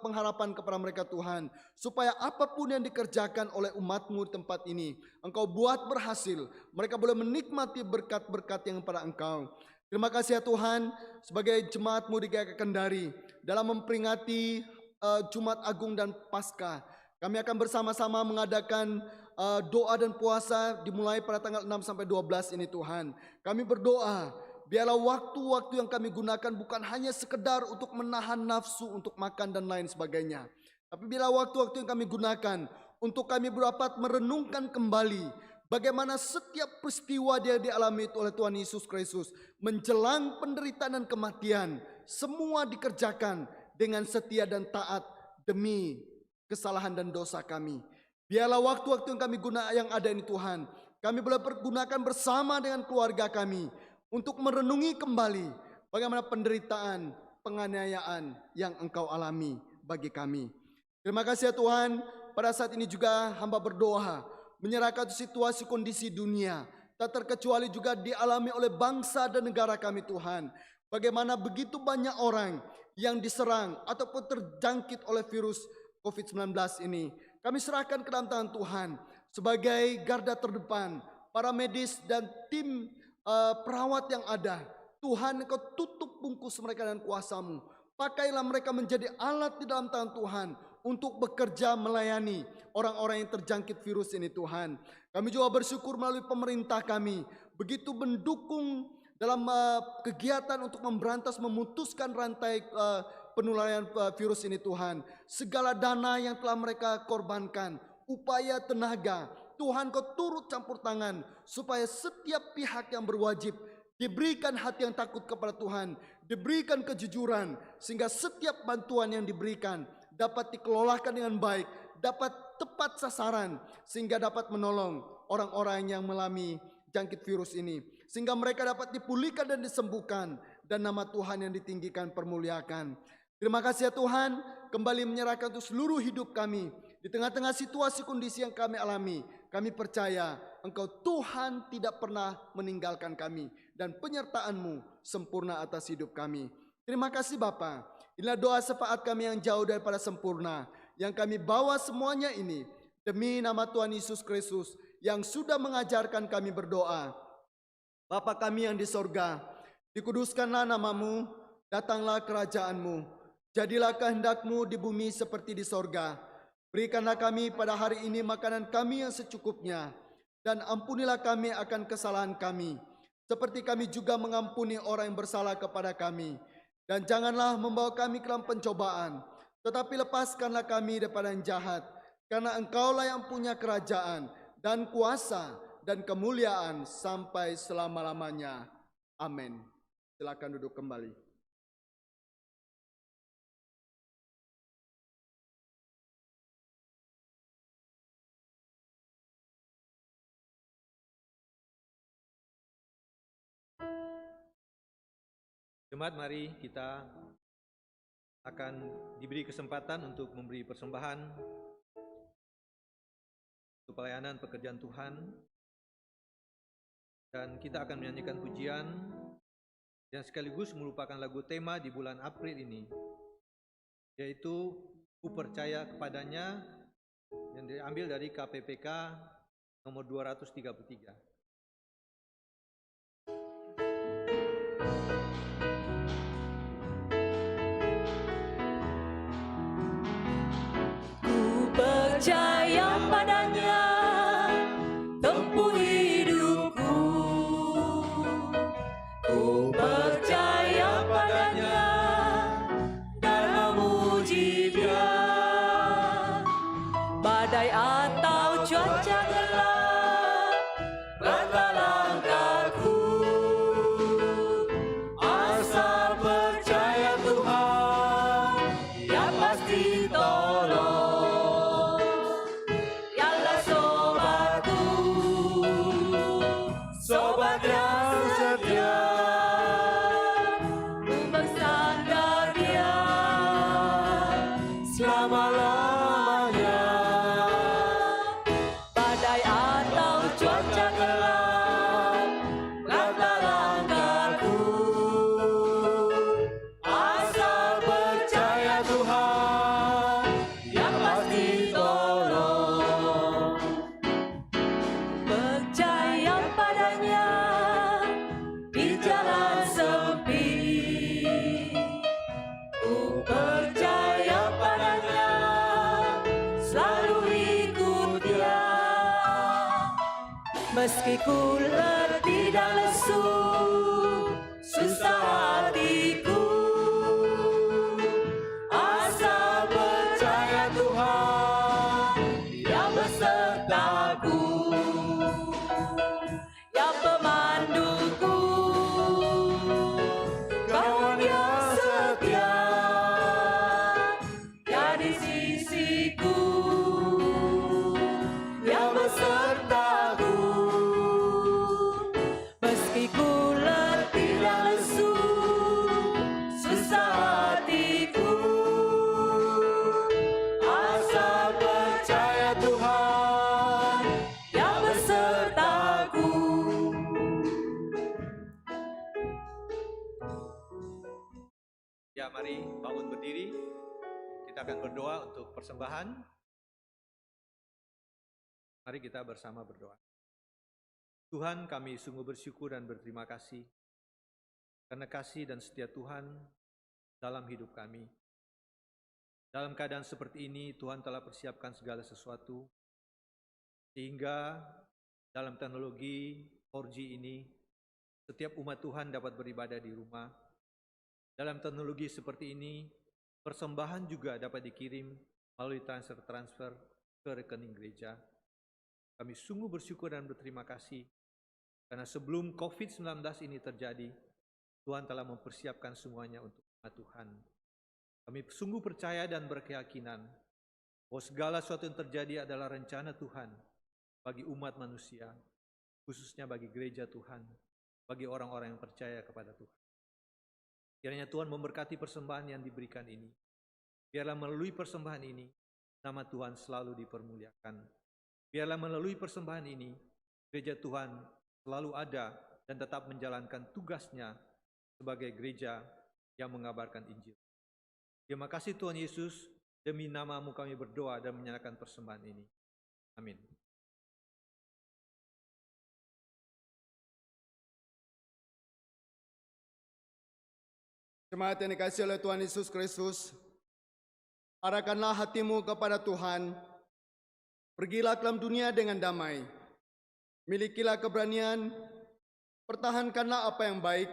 pengharapan kepada mereka Tuhan. Supaya apapun yang dikerjakan oleh umat-Mu di tempat ini, Engkau buat berhasil. Mereka boleh menikmati berkat-berkat yang pada Engkau. Terima kasih ya Tuhan, sebagai jemaat-Mu di GKK Kendari, dalam memperingati Jumat Agung dan Paskah, kami akan bersama-sama mengadakan doa dan puasa dimulai pada tanggal 6 sampai 12 ini Tuhan. Kami berdoa, biarlah waktu-waktu yang kami gunakan bukan hanya sekedar untuk menahan nafsu untuk makan dan lain sebagainya. Tapi biarlah waktu-waktu yang kami gunakan untuk kami dapat merenungkan kembali bagaimana setiap peristiwa yang dialami oleh Tuhan Yesus Kristus menjelang penderitaan dan kematian, semua dikerjakan dengan setia dan taat demi kesalahan dan dosa kami. Biarlah waktu-waktu yang kami yang ada ini Tuhan, kami boleh pergunakan bersama dengan keluarga kami untuk merenungi kembali bagaimana penderitaan, penganiayaan yang Engkau alami bagi kami. Terima kasih ya Tuhan, pada saat ini juga hamba berdoa, menyerahkan situasi kondisi dunia, tak terkecuali juga dialami oleh bangsa dan negara kami Tuhan. Bagaimana begitu banyak orang yang diserang ataupun terjangkit oleh virus COVID-19 ini. Kami serahkan ke dalam tangan Tuhan sebagai garda terdepan, para medis dan tim perawat yang ada. Tuhan, Engkau tutup bungkus mereka dengan kuasa-Mu. Pakailah mereka menjadi alat di dalam tangan Tuhan untuk bekerja melayani orang-orang yang terjangkit virus ini Tuhan. Kami juga bersyukur melalui pemerintah kami begitu mendukung dalam kegiatan untuk memberantas, memutuskan rantai penularan virus ini Tuhan. Segala dana yang telah mereka korbankan, upaya tenaga, Tuhan Kau turut campur tangan supaya setiap pihak yang berwajib diberikan hati yang takut kepada Tuhan, diberikan kejujuran, sehingga setiap bantuan yang diberikan dapat dikelolakan dengan baik, dapat tepat sasaran, sehingga dapat menolong orang-orang yang mengalami jangkit virus ini, sehingga mereka dapat dipulihkan dan disembuhkan, dan nama Tuhan yang ditinggikan, permuliakan. Terima kasih ya Tuhan, kembali menyerahkan untuk seluruh hidup kami. Di tengah-tengah situasi kondisi yang kami alami, kami percaya Engkau Tuhan tidak pernah meninggalkan kami, dan penyertaan-Mu sempurna atas hidup kami. Terima kasih Bapa. Inilah doa syafaat kami yang jauh daripada sempurna, yang kami bawa semuanya ini demi nama Tuhan Yesus Kristus yang sudah mengajarkan kami berdoa. Bapa kami yang di sorga, dikuduskanlah nama-Mu, datanglah kerajaan-Mu, jadilah kehendak-Mu di bumi seperti di sorga. Berikanlah kami pada hari ini makanan kami yang secukupnya, Dan ampunilah kami akan kesalahan kami, seperti kami juga mengampuni orang yang bersalah kepada kami. Dan janganlah membawa kami ke dalam pencobaan, tetapi lepaskanlah kami daripada yang jahat. Karena Engkaulah yang punya kerajaan dan kuasa dan kemuliaan sampai selama-lamanya. Amin. Silakan duduk kembali. Jemaat, mari kita akan diberi kesempatan untuk memberi persembahan untuk pelayanan pekerjaan Tuhan. Dan kita akan menyanyikan pujian yang sekaligus merupakan lagu tema di bulan April ini, yaitu Ku Percaya Kepadanya, yang diambil dari KPPK nomor 233. Percaya padanya, tempuh hidupku. Ku percaya padanya dan memuji Dia. Badai atau cuaca gelap, beratlah langkahku. Asal percaya Tuhan, Dia pasti tolong. Sobat yang setia, ku bersandar Dia selama-lamanya. Badai atau cuaca gelap, beratlah langkahku. Asal percaya Tuhan, Dia pasti tolong. Percaya padanya di jalan sempit. Ku percaya padanya, selalu ikut Dia. Meski ku letih dan lesu, susah hatiku, asal percaya Tuhan, Dia besertaku. Ya pemanduku, kawan yang setia, Ya di sisiku, Ya besertaku. Meski ku letih dan lesu, susah hatiku, asal percaya Tuhan, Ya besertaku. Ya, mari bangun berdiri. Kita akan berdoa untuk persembahan. Mari kita bersama berdoa. Tuhan, kami sungguh bersyukur dan berterima kasih karena kasih dan setia Tuhan dalam hidup kami. Dalam keadaan seperti ini, Tuhan telah persiapkan segala sesuatu, sehingga dalam teknologi 4G ini, setiap umat Tuhan dapat beribadah di rumah. Dalam teknologi seperti ini, persembahan juga dapat dikirim melalui transfer ke rekening gereja. Kami sungguh bersyukur dan berterima kasih, karena sebelum COVID-19 ini terjadi, Tuhan telah mempersiapkan semuanya untuk umat Tuhan. Kami sungguh percaya dan berkeyakinan bahwa segala sesuatu yang terjadi adalah rencana Tuhan bagi umat manusia, khususnya bagi gereja Tuhan, bagi orang-orang yang percaya kepada Tuhan. Kiranya Tuhan memberkati persembahan yang diberikan ini. Biarlah melalui persembahan ini, nama Tuhan selalu dipermuliakan. Biarlah melalui persembahan ini, gereja Tuhan selalu ada dan tetap menjalankan tugasnya sebagai gereja yang mengabarkan Injil. Terima kasih Tuhan Yesus, demi nama-Mu kami berdoa dan menyerahkan persembahan ini. Amin. Jemaat yang dikasihi oleh Tuhan Yesus Kristus, arahkanlah hatimu kepada Tuhan. Pergilah ke dalam dunia dengan damai. Milikilah keberanian, pertahankanlah apa yang baik,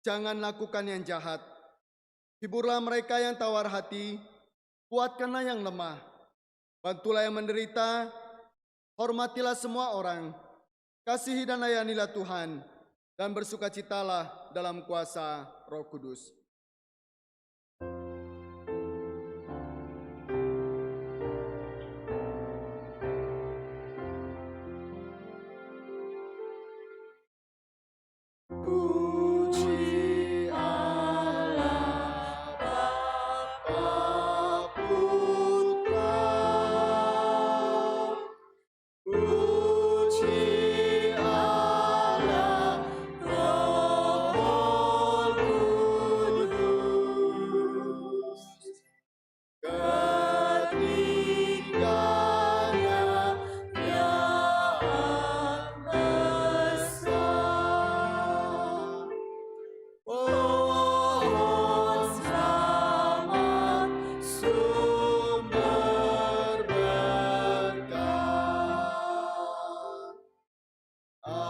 jangan lakukan yang jahat. Hiburlah mereka yang tawar hati, kuatkanlah yang lemah, bantulah yang menderita, hormatilah semua orang, kasihi dan layanilah Tuhan, dan bersukacitalah dalam kuasa Roh Kudus. Puji Allah Bapa Putra, puji Allah Roh Kudus, ketiganya yang besar. Pohon selamat, sumber berkat. Amin.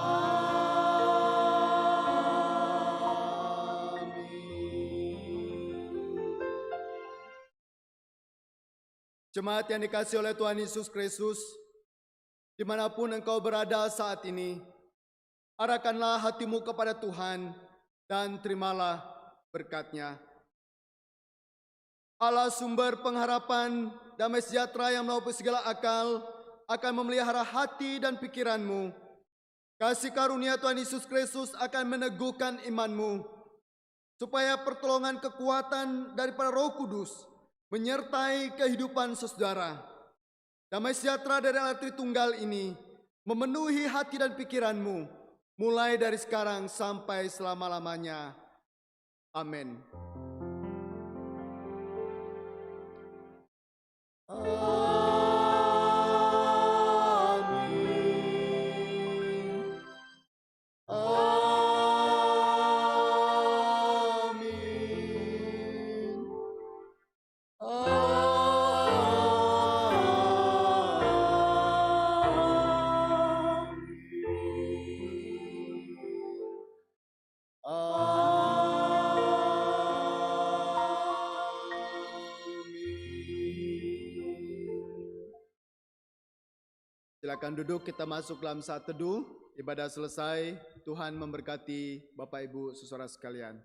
Jemaat yang dikasihi oleh Tuhan Yesus Kristus, dimanapun engkau berada saat ini, arahkanlah hatimu kepada Tuhan dan terimalah berkat-Nya. Allah sumber pengharapan, damai sejahtera yang melampaui segala akal, akan memelihara hati dan pikiranmu. Kasih karunia Tuhan Yesus Kristus akan meneguhkan imanmu, supaya pertolongan kekuatan daripada Roh Kudus menyertai kehidupan saudara. Damai sejahtera dari Allah Tritunggal ini memenuhi hati dan pikiranmu, mulai dari sekarang sampai selama-lamanya. Amin. Amin. Amin. Silakan duduk, kita masuk dalam saat teduh. Ibadah selesai, Tuhan memberkati Bapak Ibu saudara sekalian.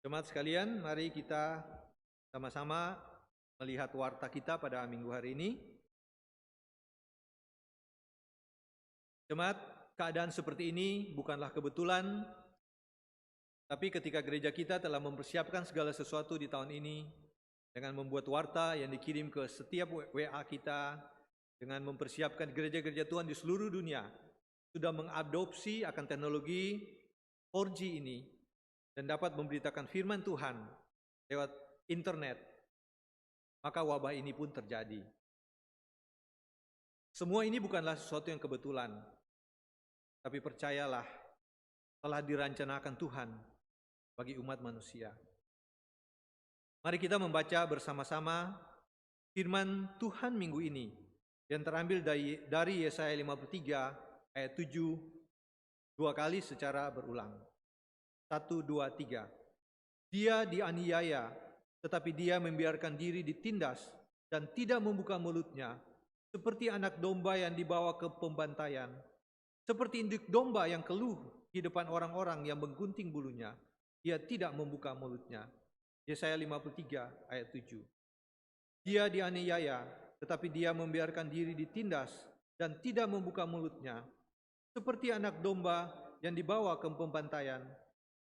Jemaat sekalian, mari kita sama-sama melihat warta kita pada minggu hari ini. Jemaat, keadaan seperti ini bukanlah kebetulan, tapi ketika gereja kita telah mempersiapkan segala sesuatu di tahun ini dengan membuat warta yang dikirim ke setiap WA kita, dengan mempersiapkan gereja-gereja Tuhan di seluruh dunia sudah mengadopsi akan teknologi 4G ini dan dapat memberitakan firman Tuhan lewat internet, maka wabah ini pun terjadi. Semua ini bukanlah sesuatu yang kebetulan, tapi percayalah, telah dirancanakan Tuhan bagi umat manusia. Mari kita membaca bersama-sama firman Tuhan minggu ini yang terambil dari Yesaya 53 ayat 7 dua kali secara berulang. 1, 2, 3. Dia dianiaya, tetapi dia membiarkan diri ditindas dan tidak membuka mulutnya, seperti anak domba yang dibawa ke pembantaian, seperti induk domba yang keluh di depan orang-orang yang menggunting bulunya, dia tidak membuka mulutnya. Yesaya 53 ayat 7. Dia dianiaya, tetapi dia membiarkan diri ditindas dan tidak membuka mulutnya, seperti anak domba yang dibawa ke pembantaian,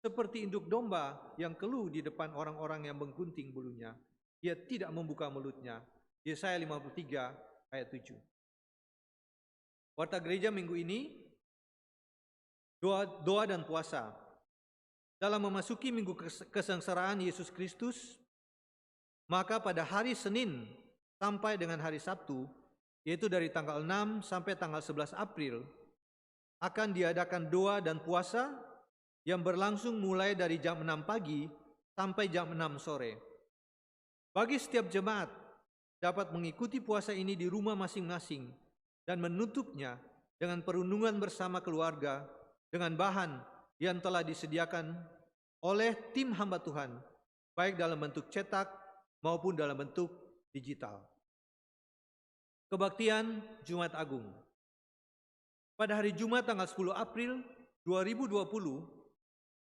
seperti induk domba yang keluh di depan orang-orang yang menggunting bulunya, dia tidak membuka mulutnya. Yesaya 53 ayat 7. Warta gereja minggu ini, doa dan puasa. Dalam memasuki minggu kesengsaraan Yesus Kristus, maka pada hari Senin sampai dengan hari Sabtu, yaitu dari tanggal 6 sampai tanggal 11 April, akan diadakan doa dan puasa yang berlangsung mulai dari jam 6 pagi sampai jam 6 sore. Bagi setiap jemaat dapat mengikuti puasa ini di rumah masing-masing dan menutupnya dengan perundungan bersama keluarga dengan bahan yang telah disediakan oleh tim hamba Tuhan, baik dalam bentuk cetak maupun dalam bentuk digital. Kebaktian Jumat Agung. Pada hari Jumat tanggal 10 April 2020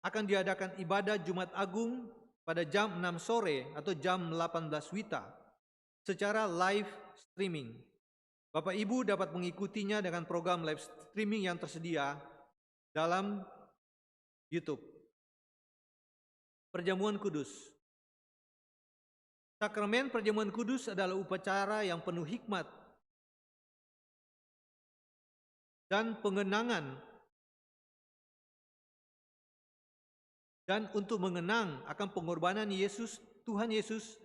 akan diadakan ibadah Jumat Agung pada jam 6 sore atau jam 18 WITA secara live streaming. Bapak Ibu dapat mengikutinya dengan program live streaming yang tersedia dalam YouTube. Perjamuan Kudus. Sakramen Perjamuan Kudus adalah upacara yang penuh hikmat dan pengenangan dan untuk mengenang akan pengorbanan Yesus, Tuhan Yesus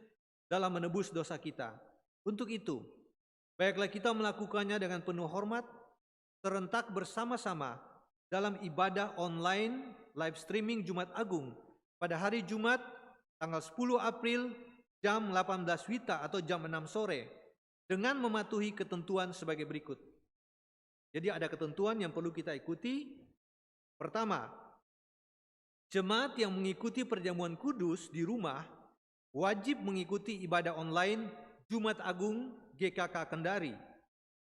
dalam menebus dosa kita. Untuk itu, baiklah kita melakukannya dengan penuh hormat, serentak bersama-sama dalam ibadah online live streaming Jumat Agung pada hari Jumat tanggal 10 April jam 18 WITA atau jam 6 sore dengan mematuhi ketentuan sebagai berikut. Jadi ada ketentuan yang perlu kita ikuti. Pertama, jemaat yang mengikuti perjamuan kudus di rumah wajib mengikuti ibadah online Jumat Agung GKK Kendari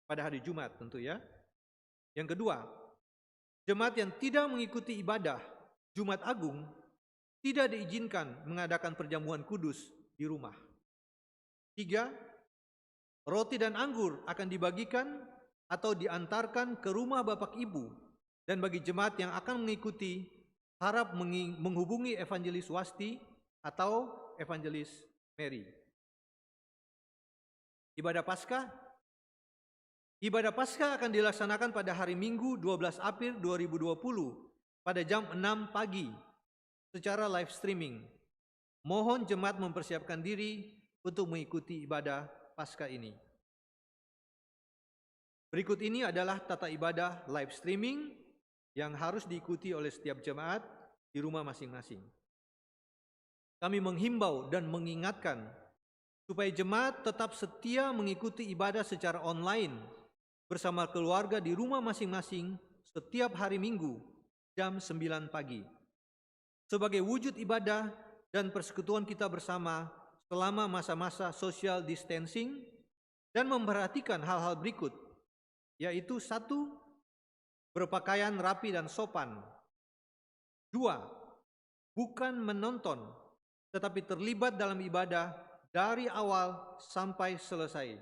pada hari Jumat tentu ya. Yang kedua, jemaat yang tidak mengikuti ibadah Jumat Agung tidak diizinkan mengadakan perjamuan kudus di rumah. 3, roti dan anggur akan dibagikan atau diantarkan ke rumah Bapak Ibu, dan bagi jemaat yang akan mengikuti harap menghubungi Evangelis Wasti atau Evangelis Mary. Ibadah Paskah. Ibadah Paskah akan dilaksanakan pada hari Minggu 12 April 2020 pada jam 6 pagi secara live streaming. Mohon jemaat mempersiapkan diri untuk mengikuti ibadah Paskah ini. Berikut ini adalah tata ibadah live streaming yang harus diikuti oleh setiap jemaat di rumah masing-masing. Kami menghimbau dan mengingatkan supaya jemaat tetap setia mengikuti ibadah secara online bersama keluarga di rumah masing-masing setiap hari Minggu jam 9 pagi. Sebagai wujud ibadah dan persekutuan kita bersama selama masa-masa social distancing dan memperhatikan hal-hal berikut, yaitu 1, berpakaian rapi dan sopan. 2, bukan menonton, tetapi terlibat dalam ibadah dari awal sampai selesai.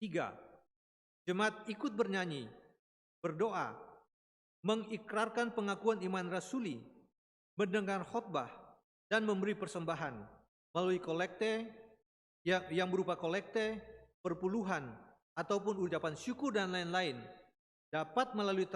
3, jemaat ikut bernyanyi, berdoa, mengikrarkan pengakuan iman rasuli, mendengar khotbah, dan memberi persembahan melalui kolekte yang berupa kolekte, perpuluhan, ataupun ucapan syukur dan lain-lain, dapat melalui